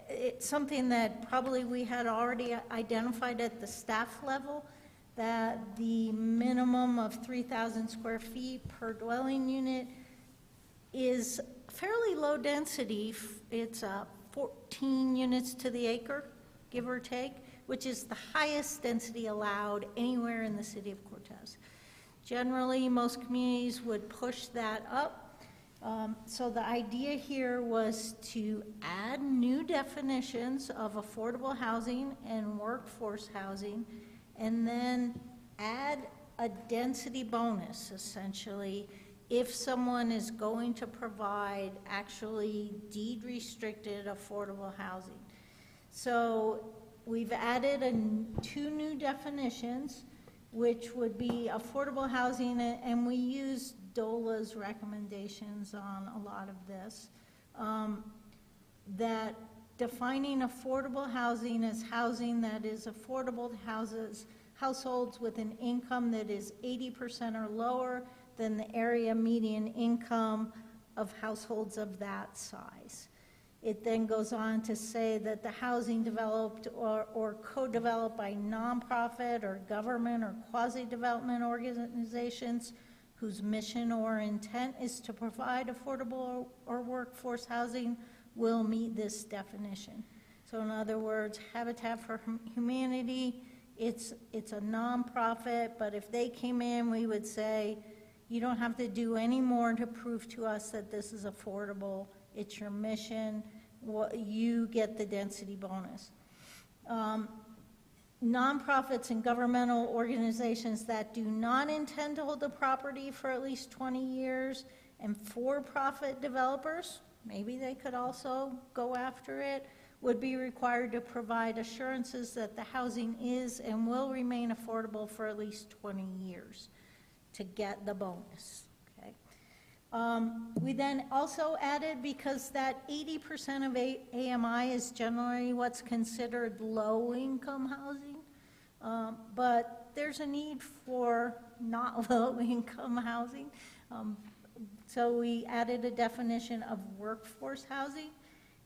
it's something that probably we had already identified at the staff level, that the minimum of 3,000 square feet per dwelling unit is fairly low density. It's 14 units to the acre, give or take, which is the highest density allowed anywhere in the city of Cortez. Generally, most communities would push that up. So the idea here was to add new definitions of affordable housing and workforce housing, and then add a density bonus, essentially, if someone is going to provide actually deed-restricted affordable housing. So we've added 2 new definitions, which would be affordable housing, and we use DOLA's recommendations on a lot of this, that defining affordable housing as housing that is affordable to households with an income that is 80% or lower than the area median income of households of that size. It then goes on to say that the housing developed or co-developed by nonprofit or government or quasi-development organizations whose mission or intent is to provide affordable or workforce housing will meet this definition. So in other words, Habitat for Humanity, it's a nonprofit, but if they came in, we would say, you don't have to do any more to prove to us that this is affordable. It's your mission. You get the density bonus. Nonprofits and governmental organizations that do not intend to hold the property for at least 20 years, and for-profit developers, maybe they could also go after it, would be required to provide assurances that the housing is and will remain affordable for at least 20 years to get the bonus. Okay. We then also added, because that 80% of AMI is generally what's considered low-income housing, but there's a need for not low-income housing. So we added a definition of workforce housing,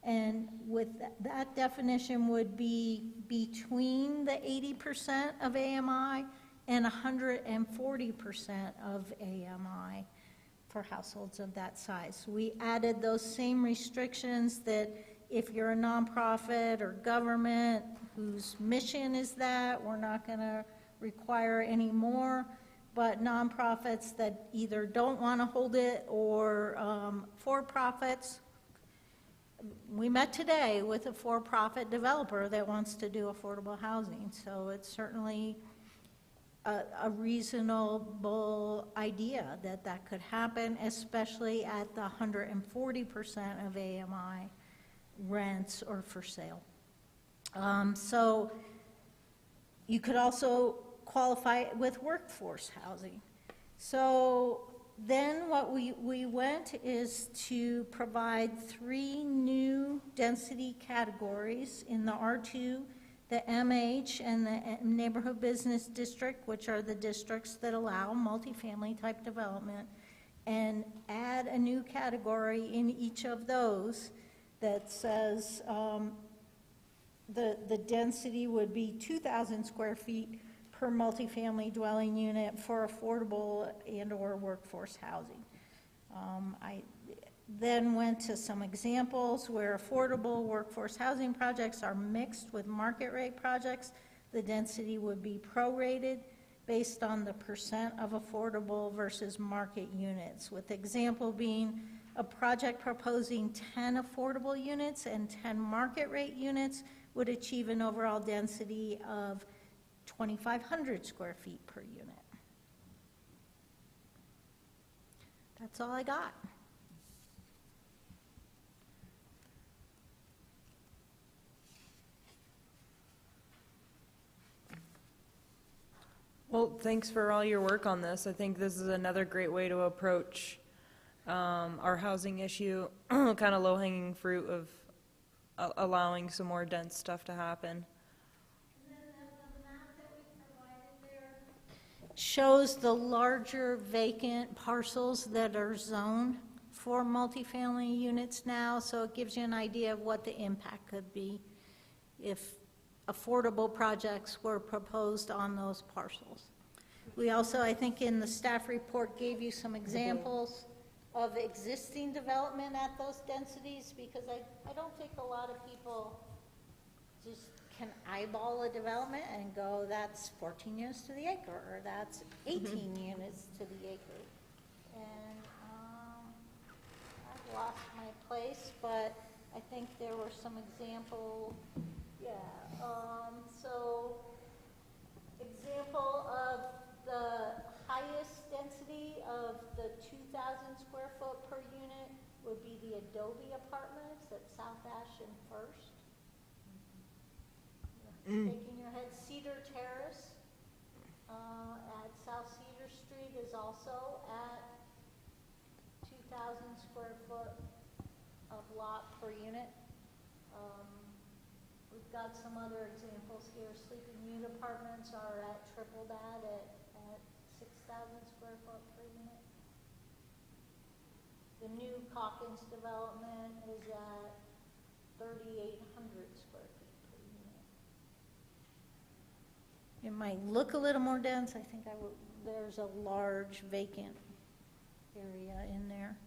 and with that definition would be between the 80% of AMI and 140% of AMI for households of that size. We added those same restrictions that if you're a nonprofit or government whose mission is that, we're not going to require any more, but nonprofits that either don't want to hold it or for-profits. We met today with a for-profit developer that wants to do affordable housing, so it's certainly a reasonable idea that that could happen, especially at the 140% of AMI rents or for sale. So you could also qualify with workforce housing. So then what we went is to provide 3 new density categories in the R2, the MH, and the Neighborhood Business District, which are the districts that allow multifamily type development, and add a new category in each of those that says the density would be 2,000 square feet per multifamily dwelling unit for affordable and or workforce housing. I then went to some examples where affordable workforce housing projects are mixed with market rate projects. The density would be prorated based on the percent of affordable versus market units, with example being a project proposing 10 affordable units and 10 market rate units would achieve an overall density of 2,500 square feet per unit. That's all I got.
Well, thanks for all your work on this. I think this is another great way to approach our housing issue, kind of low-hanging fruit of allowing some more dense stuff to happen.
Shows the larger vacant parcels that are zoned for multifamily units now, so it gives you an idea of what the impact could be if affordable projects were proposed on those parcels. We also, I think in the staff report, gave you some examples of existing development at those densities, because I don't think a lot of people just can eyeball a development and go, that's 14 units to the acre, or that's 18 units to the acre. And I've lost my place, but I think there were some example, so example of the highest density of the 2,000 square foot per unit would be the Adobe Apartments at South Ash and First. Shaking your head. Cedar Terrace at South Cedar Street is also at 2,000 square foot of lot per unit. We've got some other examples here. Sleeping Ute Apartments are at triple that at 6,000 square foot per unit. The new Calkins development is at 3,800 square feet per unit. It might look a little more dense. I think there's a large vacant area in there.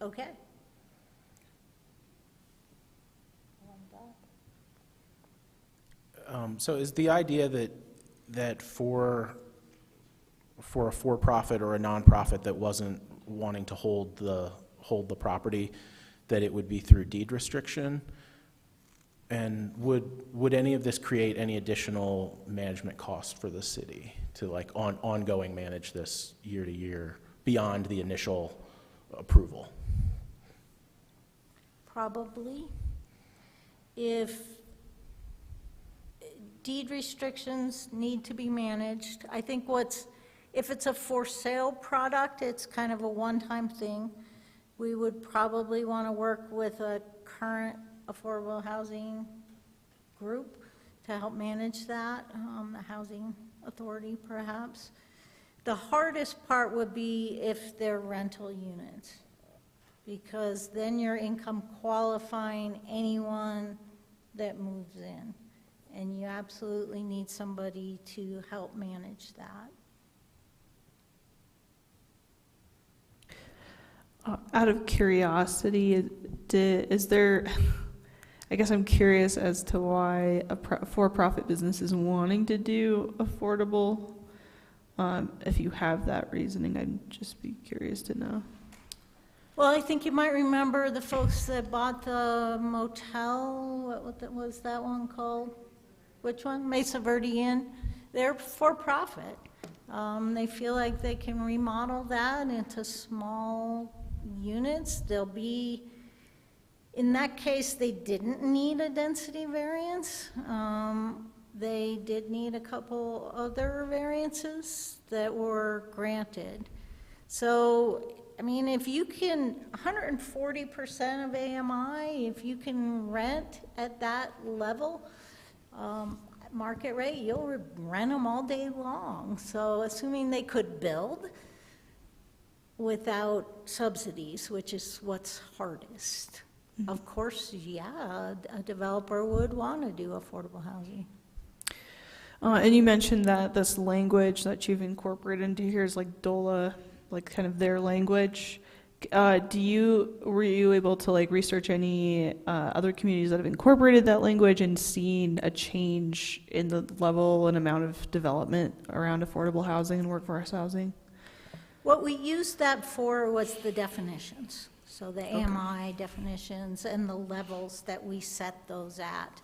Okay.
So is the idea that for a for-profit or a nonprofit that wasn't wanting to hold the property, that it would be through deed restriction? And would any of this create any additional management costs for the city to ongoing manage this year to year beyond the initial approval?
Probably. If deed restrictions need to be managed. I think if it's a for sale product, it's kind of a one-time thing. We would probably want to work with a current affordable housing group to help manage that, the housing authority perhaps. The hardest part would be if they're rental units, because then you're income qualifying anyone that moves in, and you absolutely need somebody to help manage that.
Out of curiosity, is there, I guess I'm curious as to why a for-profit business is wanting to do affordable. If you have that reasoning, I'd just be curious to know.
Well, I think you might remember the folks that bought the motel, what was that one called? Which one? Mesa Verde Inn. They're for-profit. They feel like they can remodel that into small units. They'll be, in that case, they didn't need a density variance. They did need a couple other variances that were granted. So, I mean, if you can, 140% of AMI, if you can rent at that level, market rate, you'll rent them all day long. So assuming they could build without subsidies, which is what's hardest. Mm-hmm. Of course, yeah, a developer would want to do affordable housing.
And you mentioned that this language that you've incorporated into here is like DOLA, like kind of their language. Were you able to like research any other communities that have incorporated that language and seen a change in the level and amount of development around affordable housing and workforce housing?
What we used that for was the definitions. So the AMI definitions and the levels that we set those at.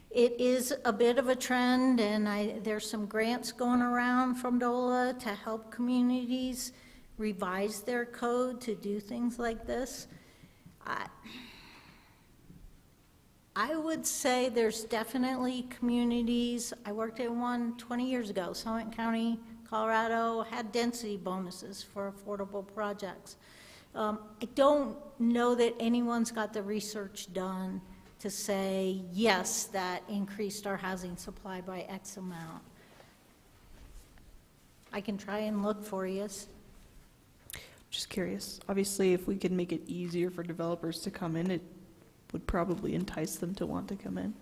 It is a bit of a trend, and there's some grants going around from DOLA to help communities revise their code to do things like this. I would say there's definitely communities. I worked in one 20 years ago. Summit County, Colorado had density bonuses for affordable projects. I don't know that anyone's got the research done to say, yes, that increased our housing supply by X amount. I can try and look for you.
Just curious. Obviously, if we could make it easier for developers to come in, it would probably entice them to want to come in.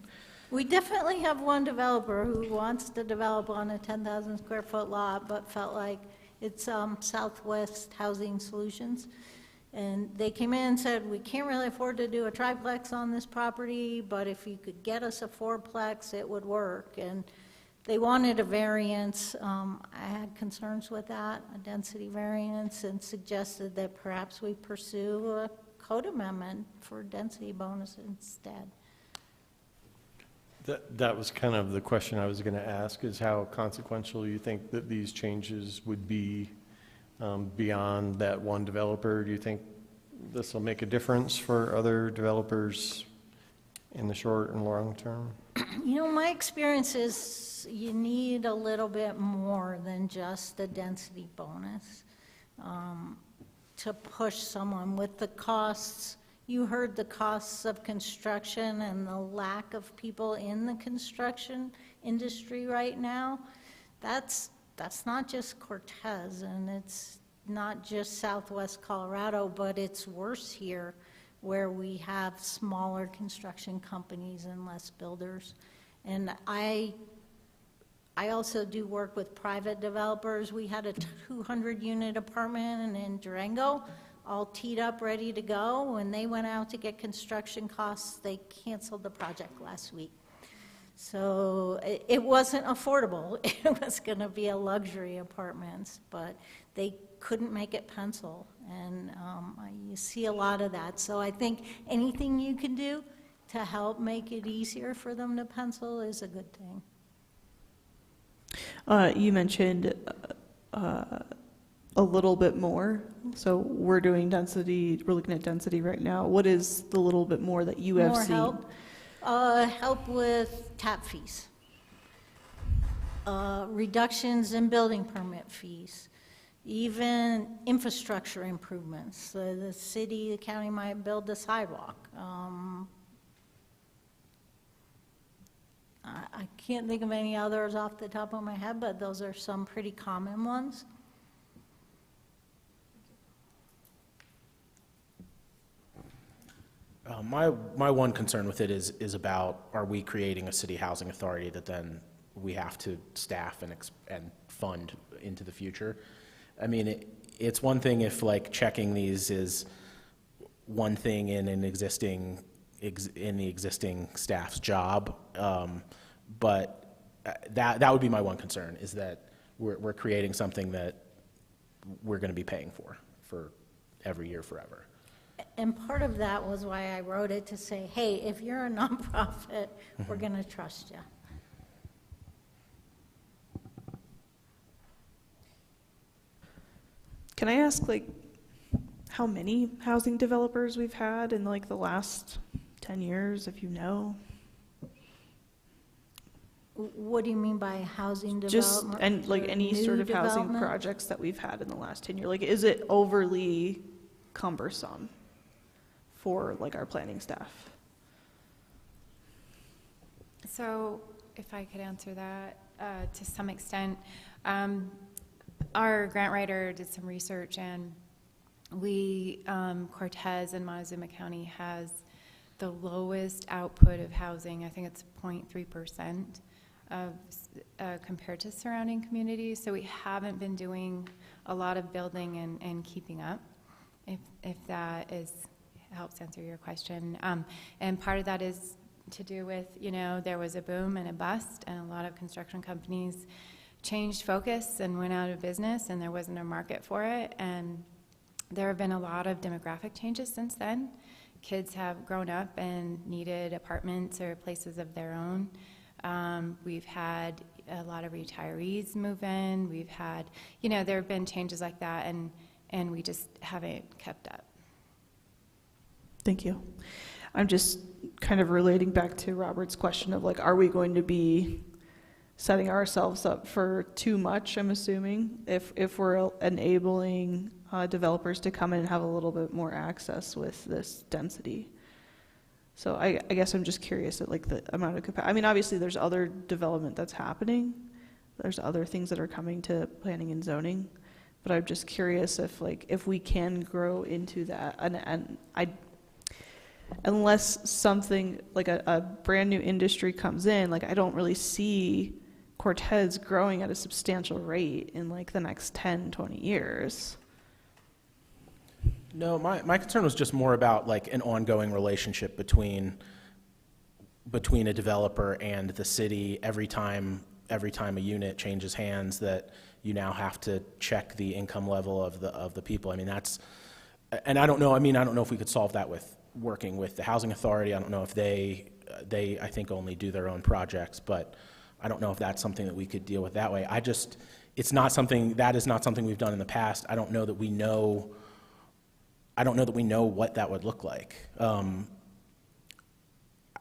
We definitely have one developer who wants to develop on a 10,000 square foot lot, but felt like it's Southwest Housing Solutions. And they came in and said, we can't really afford to do a triplex on this property, but if you could get us a fourplex, it would work. And they wanted a variance. I had concerns with that, a density variance, and suggested that perhaps we pursue a code amendment for density bonus instead.
That was kind of the question I was going to ask, is how consequential you think that these changes would be beyond that one developer. Do you think this will make a difference for other developers in the short and long term?
You know, my experience is you need a little bit more than just a density bonus to push someone with the costs. You heard the costs of construction and the lack of people in the construction industry right now. That's not just Cortez, and it's not just Southwest Colorado, but it's worse here where we have smaller construction companies and less builders. And I also do work with private developers. We had a 200-unit apartment in Durango, all teed up, ready to go. When they went out to get construction costs, they canceled the project last week. So it wasn't affordable. It was going to be a luxury apartments, but they couldn't make it pencil. And you see a lot of that. So I think anything you can do to help make it easier for them to pencil is a good thing.
You mentioned a little bit more. So we're doing density, we're looking at density right now. What is the little bit more that you have seen?
More help with tap fees. reductions in building permit fees, even infrastructure improvements. The city, the county might build a sidewalk. I can't think of any others off the top of my head, but those are some pretty common ones.
My one concern with it is about, are we creating a city housing authority that then we have to staff and fund into the future? I mean, it's one thing if like checking these is one thing in an existing in the existing staff's job, but that would be my one concern, is that we're creating something that we're going to be paying for every year forever.
And part of that was why I wrote it, to say, hey, if you're a nonprofit, we're going to trust you.
Can I ask, like, how many housing developers we've had in, like, the last 10 years, if you know?
What do you mean by housing
Just,
development?
and, like, any
New
sort of housing
development?
projects that we've had in the last 10 years? Like, is it overly cumbersome for, like, our planning staff?
So if I could answer that to some extent, our grant writer did some research, and we, Cortez in Montezuma County has the lowest output of housing. I think it's 0.3% of compared to surrounding communities. So we haven't been doing a lot of building and keeping up, if that helps answer your question. And part of that is to do with, there was a boom and a bust, and a lot of construction companies changed focus and went out of business, and there wasn't a market for it. And there have been a lot of demographic changes since then. Kids have grown up and needed apartments or places of their own. We've had a lot of retirees move in. We've had, there have been changes like that, and we just haven't kept up.
Thank you. I'm just kind of relating back to Robert's question of, like, are we going to be setting ourselves up for too much, I'm assuming, if we're enabling developers to come in and have a little bit more access with this density. So I guess I'm just curious at, like, the amount of capacity. I mean, obviously there's other development that's happening. There's other things that are coming to planning and zoning. But I'm just curious if we can grow into that. And unless something like a brand new industry comes in, like, I don't really see Cortez growing at a substantial rate in, like, the next 10, 20 years.
No, my concern was just more about, like, an ongoing relationship between a developer and the city. Every time a unit changes hands, that you now have to check the income level of the people. I mean, and I don't know. I don't know if we could solve that with working with the housing authority. I don't know if they I think only do their own projects, but I don't know if that's something that we could deal with that way. That is not something we've done in the past. I don't know that we know what that would look like.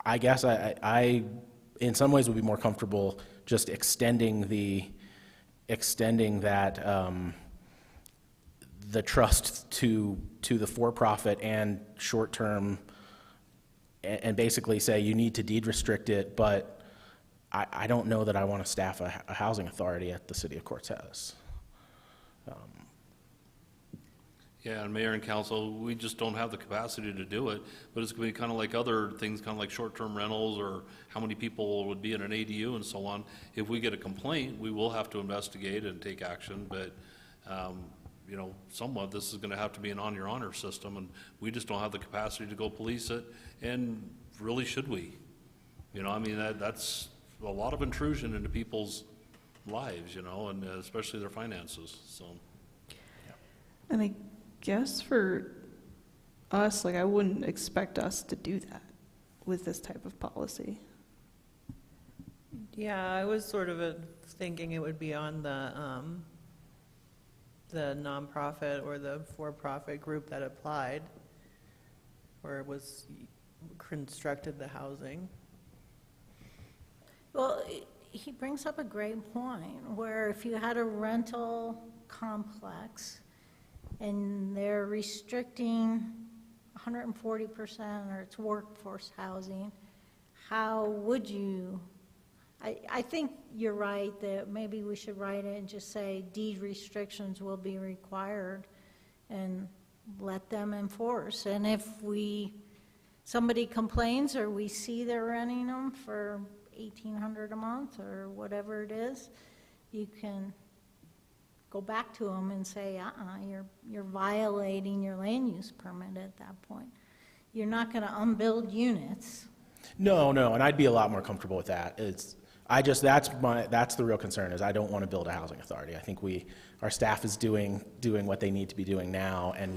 I guess I in some ways would be more comfortable just extending that the trust to the for-profit and short-term, and basically say you need to deed restrict it, but I don't know that I want to staff a housing authority at the city of Cortez.
Yeah, and mayor and council, we just don't have the capacity to do it, but it's going to be kind of like other things, kind of like short-term rentals, or how many people would be in an ADU and so on. If we get a complaint, we will have to investigate and take action, but somewhat this is going to have to be an on-your-honor system, and we just don't have the capacity to go police it, and really should we? That's a lot of intrusion into people's lives, and especially their finances, so.
And I guess for us, like, I wouldn't expect us to do that with this type of policy.
Yeah, I was sort of thinking it would be on the nonprofit or the for-profit group that applied or constructed the housing.
Well, he brings up a great point, where if you had a rental complex and they're restricting 140% or it's workforce housing, how would you, I think you're right that maybe we should write it and just say deed restrictions will be required and let them enforce. And if somebody complains or we see they're renting them for $1,800 a month or whatever it is, you can go back to them and say, you're violating your land use permit at that point. You're not going to unbuild units.
No, and I'd be a lot more comfortable with that. That's the real concern, is I don't want to build a housing authority. I think our staff is doing what they need to be doing now, and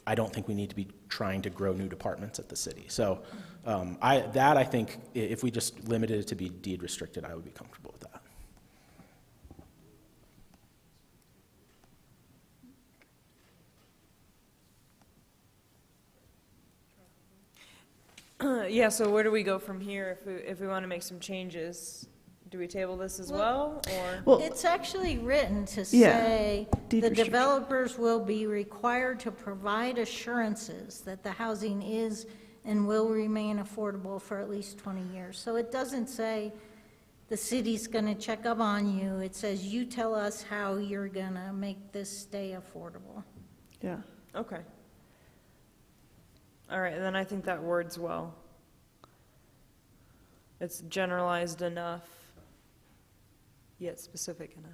I don't think we need to be trying to grow new departments at the city. So I think if we just limited it to be deed restricted, I would be comfortable with that.
Yeah, so where do we go from here if we want to make some changes? Do we table this as well, or?
Well,
It's actually written to
Yeah,
say
deed
the
restriction.
developers will be required to provide assurances that the housing is and will remain affordable for at least 20 years. So it doesn't say the city's going to check up on you. It says you tell us how you're going to make this stay affordable.
Yeah.
Okay. All right, then I think that words well. It's generalized enough, yet specific enough.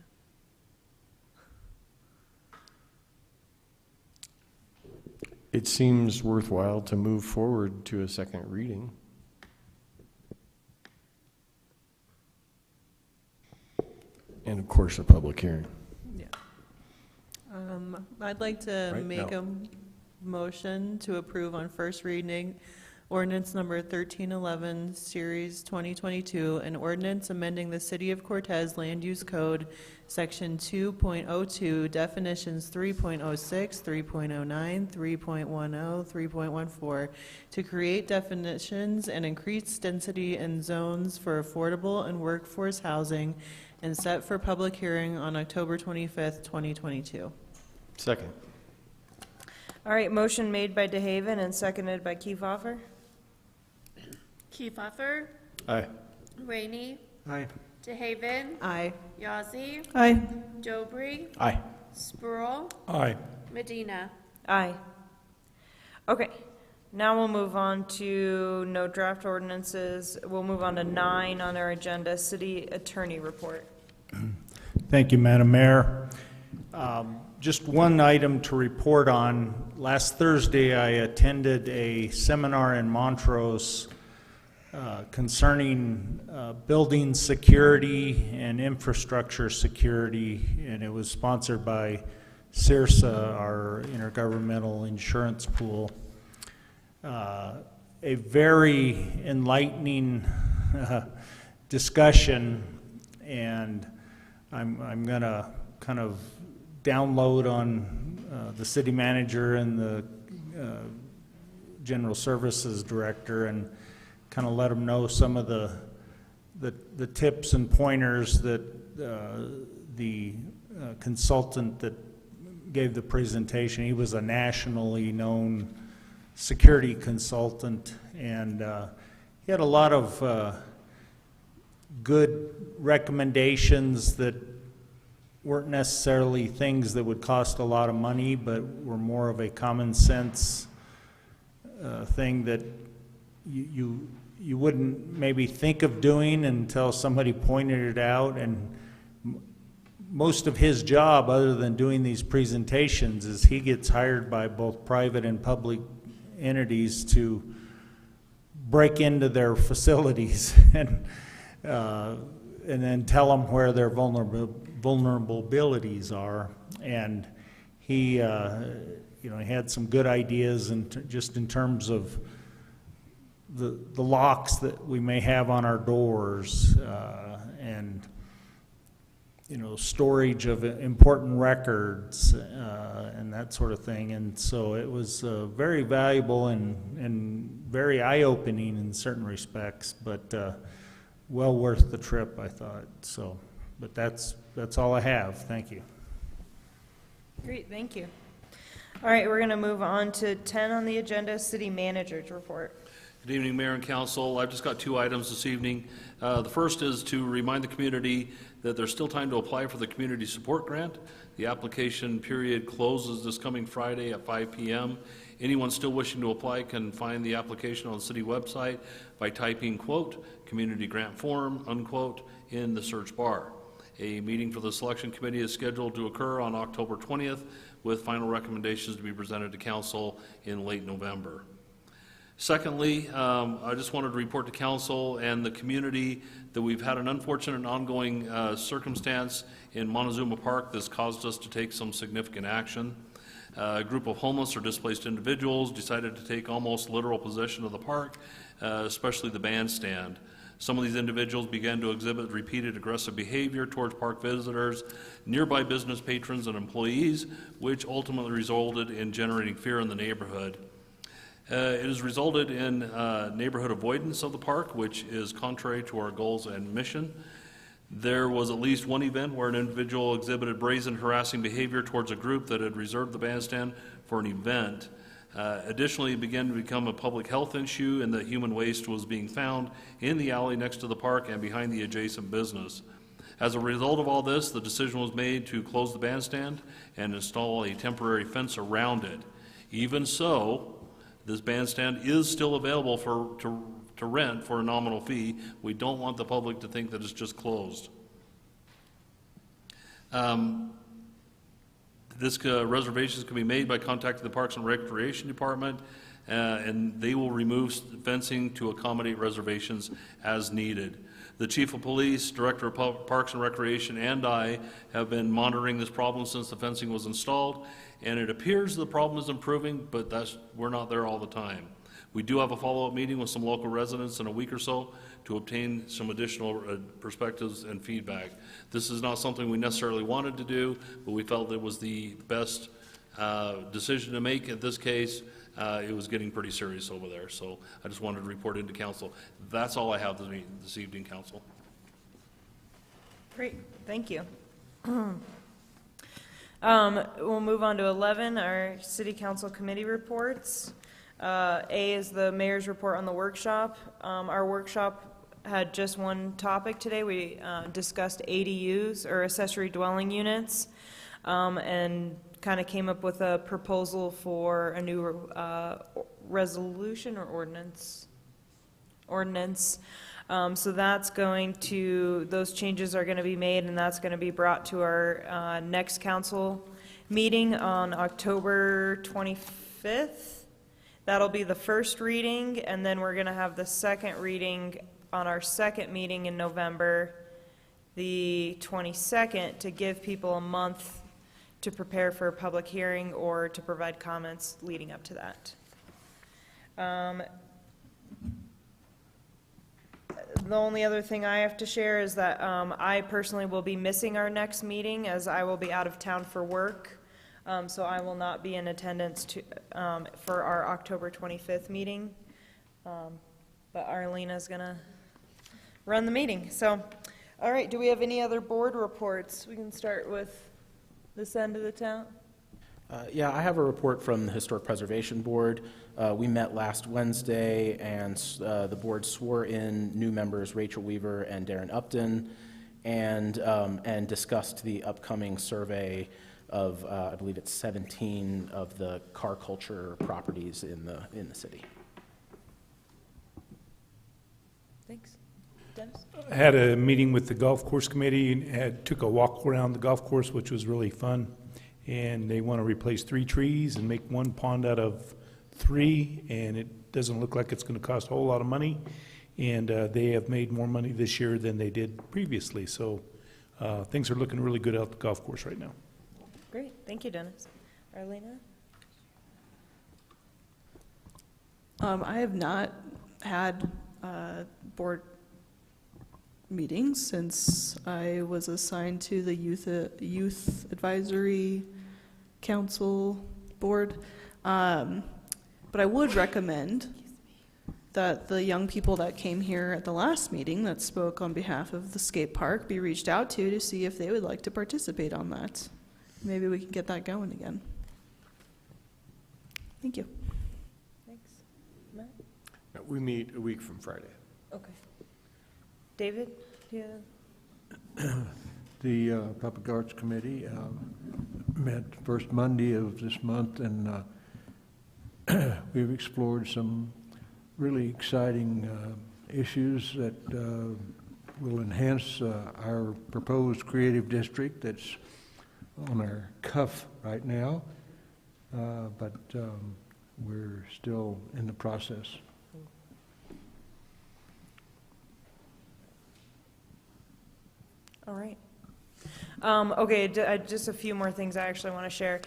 It seems worthwhile to move forward to a second reading. And of course, a public hearing.
Yeah. I'd like to
Right?
make
No.
a motion to approve on first reading ordinance number 1311, series 2022, an ordinance amending the City of Cortez Land Use Code, section 2.02, definitions 3.06, 3.09, 3.10, 3.14, to create definitions and increase density in zones for affordable and workforce housing, and set for public hearing on October 25th, 2022.
Second.
All right, motion made by DeHaven and seconded by Kiefhoffer.
Kiefhoffer,
Aye.
Rainey,
Aye.
DeHaven,
Aye.
Yazzie,
Aye.
Jobry,
Aye.
Spurl,
Aye.
Medina.
Aye. Okay, now we'll move on to no draft ordinances. We'll move on to 9 on our agenda, city attorney report.
Thank you, Madam Mayor. Just one item to report on. Last Thursday, I attended a seminar in Montrose concerning building security and infrastructure security, and it was sponsored by CIRSA, our intergovernmental insurance pool. A very enlightening discussion, and I'm going to kind of download on the city manager and the general services director and kind of let them know some of the tips and pointers that the consultant that gave the presentation, he was a nationally known security consultant, and he had a lot of good recommendations that weren't necessarily things that would cost a lot of money, but were more of a common sense thing that you wouldn't maybe think of doing until somebody pointed it out. And most of his job, other than doing these presentations, is he gets hired by both private and public entities to break into their facilities and then tell them where their vulnerabilities are. And he, he had some good ideas, and just in terms of the locks that we may have on our doors, and storage of important records, and that sort of thing. And so it was very valuable and very eye-opening in certain respects, but well worth the trip, I thought, so. But that's all I have. Thank you.
Great, thank you. All right, we're going to move on to 10 on the agenda, City Manager's Report.
Good evening, Mayor and Council. I've just got 2 items this evening. The first is to remind the community that there's still time to apply for the Community Support Grant. The application period closes this coming Friday at 5 p.m. Anyone still wishing to apply can find the application on the city website by typing, quote, community grant form, unquote, in the search bar. A meeting for the selection committee is scheduled to occur on October 20th with final recommendations to be presented to council in late November. Secondly, I just wanted to report to council and the community that we've had an unfortunate and ongoing circumstance in Montezuma Park that's caused us to take some significant action. A group of homeless or displaced individuals decided to take almost literal possession of the park, especially the bandstand. Some of these individuals began to exhibit repeated aggressive behavior towards park visitors, nearby business patrons, and employees, which ultimately resulted in generating fear in the neighborhood. It has resulted in neighborhood avoidance of the park, which is contrary to our goals and mission. There was at least one event where an individual exhibited brazen harassing behavior towards a group that had reserved the bandstand for an event. Additionally, it began to become a public health issue in that human waste was being found in the alley next to the park and behind the adjacent business. As a result of all this, the decision was made to close the bandstand and install a temporary fence around it. Even so, this bandstand is still available to rent for a nominal fee. We don't want the public to think that it's just closed. Reservations can be made by contacting the Parks and Recreation Department, and they will remove fencing to accommodate reservations as needed. The Chief of Police, Director of Parks and Recreation, and I have been monitoring this problem since the fencing was installed, and it appears the problem is improving, but we're not there all the time. We do have a follow-up meeting with some local residents in a week or so to obtain some additional perspectives and feedback. This is not something we necessarily wanted to do, but we felt it was the best decision to make in this case. It was getting pretty serious over there, so I just wanted to report into council. That's all I have this evening, council.
Great, thank you. We'll move on to 11, our City Council Committee reports. A is the mayor's report on the workshop. Our workshop had just one topic today. We discussed ADUs, or accessory dwelling units, and kind of came up with a proposal for a new resolution or ordinance. So that's those changes are going to be made, and that's going to be brought to our next council meeting on October 25th. That'll be the first reading, and then we're going to have the second reading on our second meeting in November, the 22nd, to give people a month to prepare for a public hearing or to provide comments leading up to that. The only other thing I have to share is that I personally will be missing our next meeting as I will be out of town for work. So I will not be in attendance for our October 25th meeting. But Arlena's going to run the meeting. So, all right, do we have any other board reports? We can start with this end of the town.
Yeah, I have a report from the Historic Preservation Board. We met last Wednesday, and the board swore in new members Rachel Weaver and Darren Upton, and discussed the upcoming survey of I believe it's 17 of the car culture properties in the city.
Thanks. Dennis?
I had a meeting with the golf course committee and took a walk around the golf course, which was really fun. And they want to replace 3 trees and make 1 pond out of 3, and it doesn't look like it's going to cost a whole lot of money. And they have made more money this year than they did previously. So things are looking really good out the golf course right now.
Great. Thank you, Dennis. Arlena?
I have not had board meetings since I was assigned to the Youth Advisory Council Board. But I would recommend that the young people that came here at the last meeting that spoke on behalf of the skate park be reached out to see if they would like to participate on that. Maybe we can get that going again. Thank you.
Thanks. Matt?
We meet a week from Friday.
Okay. David? Yeah.
The Public Arts Committee met first Monday of this month, and we've explored some really exciting issues that will enhance our proposed creative district that's on our cuff right now, but we're still in the process.
All right. Okay, just a few more things I actually want to share.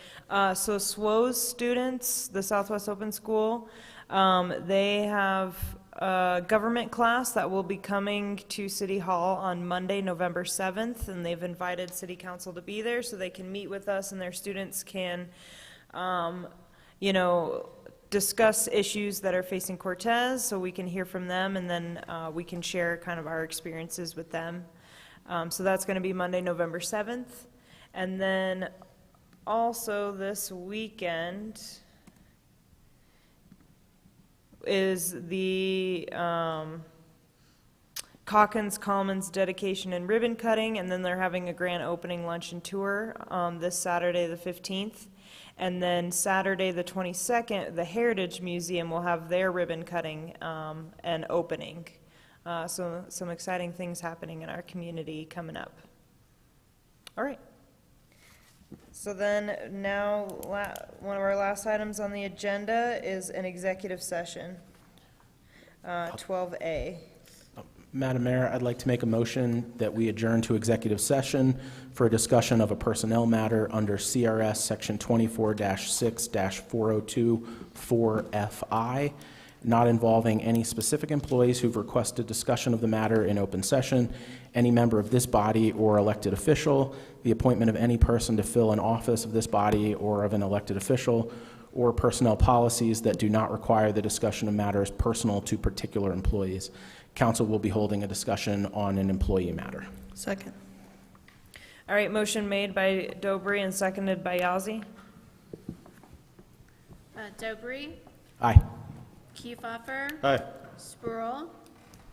So SWO's students, the Southwest Open School, they have a government class that will be coming to City Hall on Monday, November 7th, and they've invited City Council to be there so they can meet with us and their students can, you know, discuss issues that are facing Cortez so we can hear from them, and then we can share kind of our experiences with them. So that's going to be Monday, November 7th. And then also this weekend is the Calkins Commons dedication and ribbon cutting, and then they're having a grand opening lunch and tour this Saturday the 15th. And then Saturday the 22nd, the Heritage Museum will have their ribbon cutting and opening. So some exciting things happening in our community coming up. All right. So then now one of our last items on the agenda is an executive session, 12A.
Madam Mayor, I'd like to make a motion that we adjourn to executive session for a discussion of a personnel matter under CRS Section 24-6-4024FI, not involving any specific employees who've requested discussion of the matter in open session, any member of this body or elected official, the appointment of any person to fill an office of this body or of an elected official, or personnel policies that do not require the discussion of matters personal to particular employees. Council will be holding a discussion on an employee matter.
Second.
All right, motion made by Dobry and seconded by Yazzie.
Dobry,
Aye.
Kiefhoffer,
Aye.
Spruill,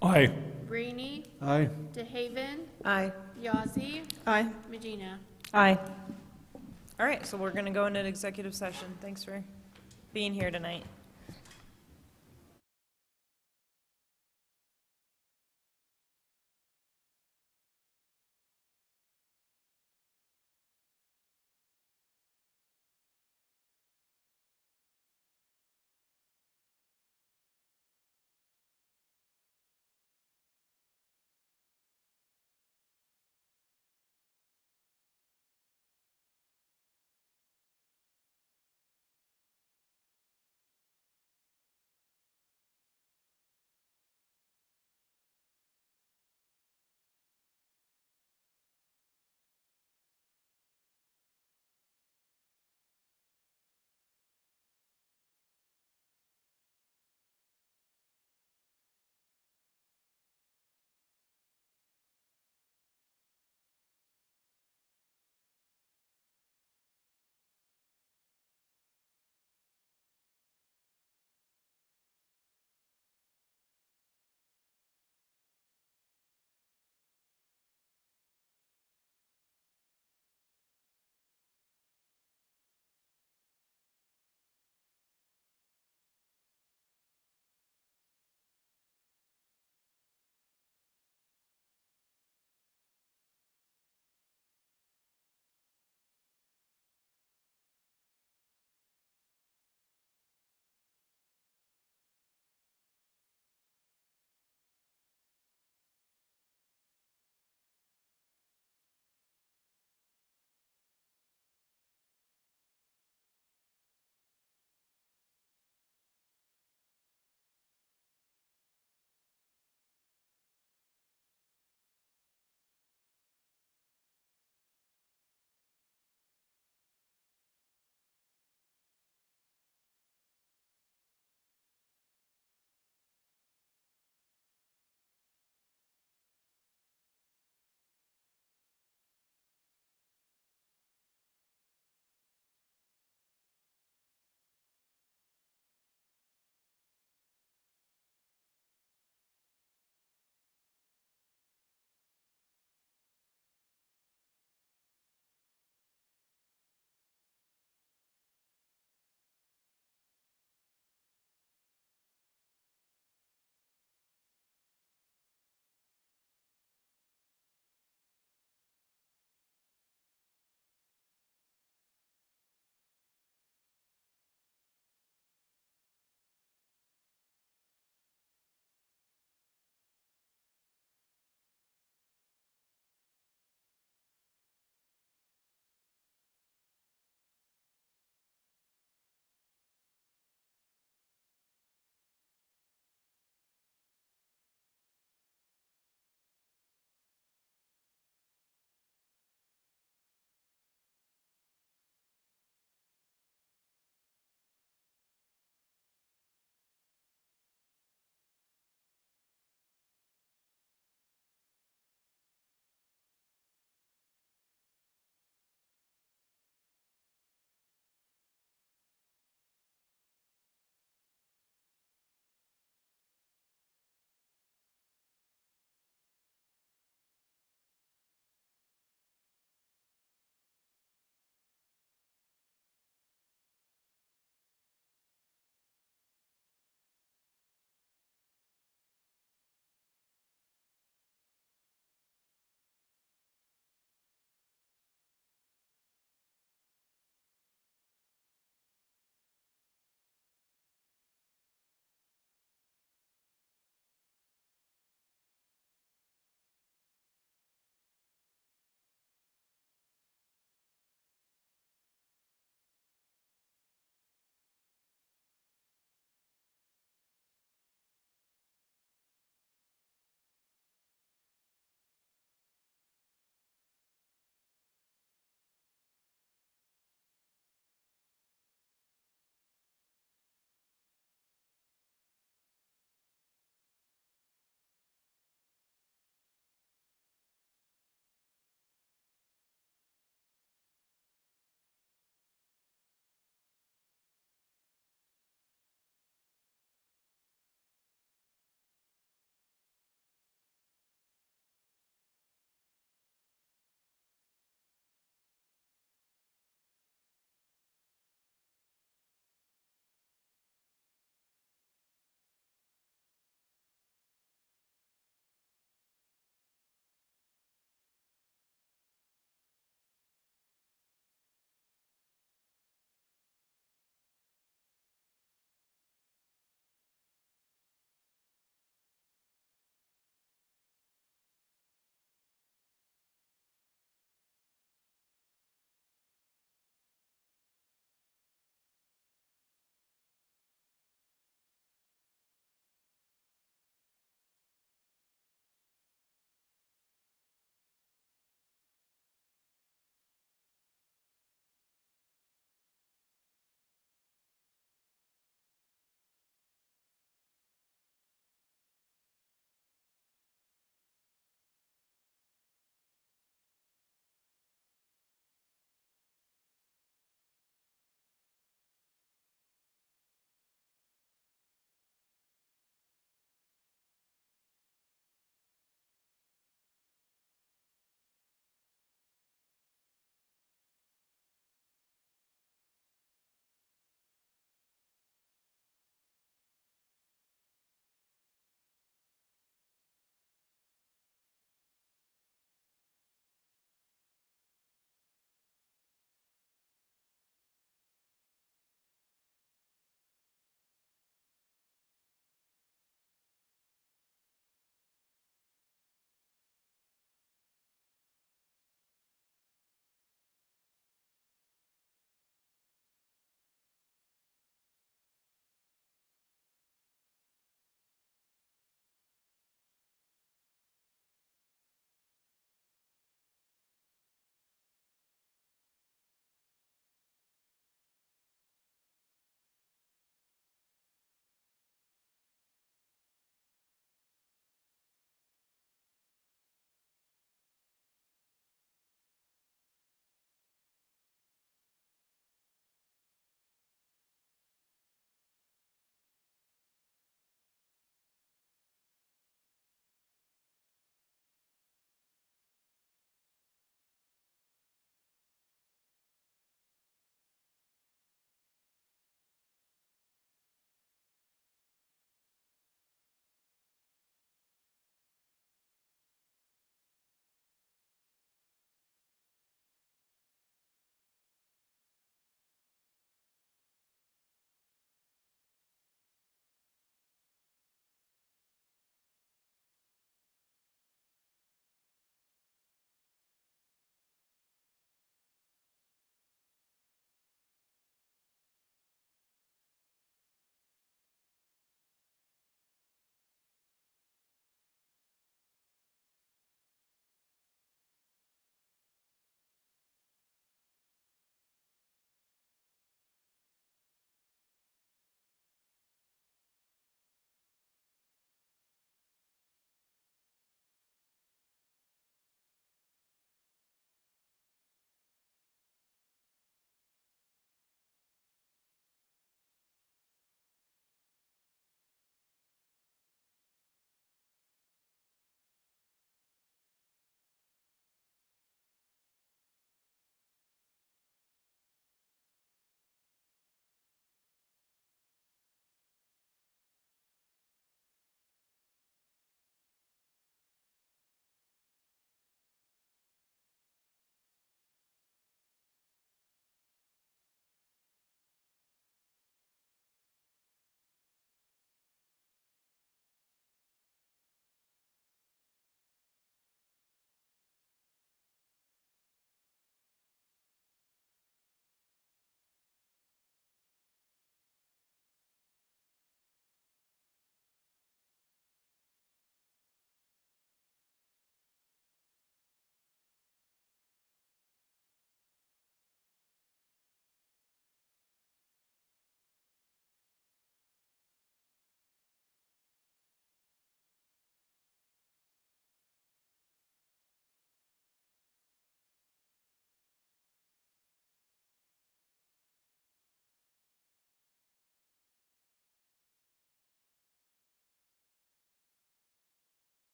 Aye.
Brainy,
Aye.
DeHaven,
Aye.
Yazzie,
Aye.
Medina.
Aye. All right, so we're going to go into an executive session. Thanks for being here tonight.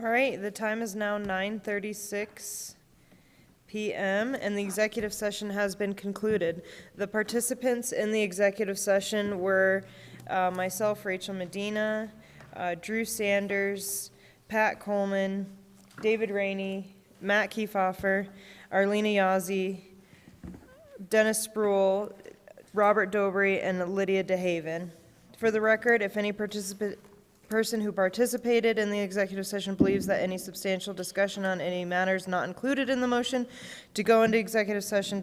All right, the time is now 9:36 p.m. and the executive session has been concluded. The participants in the executive session were myself, Rachel Medina, Drew Sanders, Pat Coleman, David Rainey, Matt Kiefhofer, Arlena Yazzie, Dennis Spruill, Robert Dobry, and Lydia DeHaven. For the record, if any person who participated in the executive session believes that any substantial discussion on any matters not included in the motion to go into executive session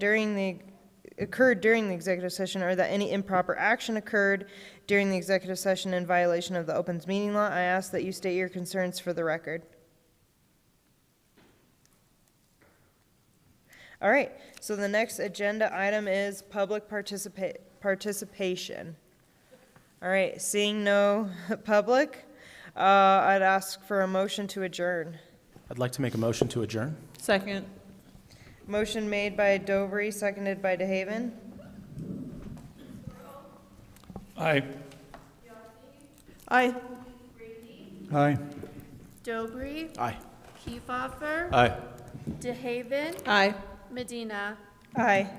occurred during the executive session, or that any improper action occurred during the executive session in violation of the Opens Meeting Law, I ask that you state your concerns for the record. All right, so the next agenda item is public participation. All right, seeing no public, I'd ask for a motion to adjourn.
I'd like to make a motion to adjourn.
Second.
Motion made by Dobry, seconded by DeHaven.
Aye.
Aye.
Aye.
Dobry,
Aye.
Kiefhofer,
Aye.
DeHaven,
Aye.
Medina.
Aye.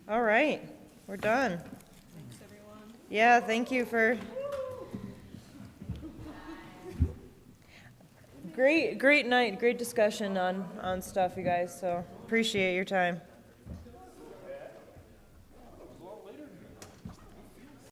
All right, we're done. Thanks, everyone. Yeah, thank you for... Great night, great discussion on stuff, you guys, so appreciate your time.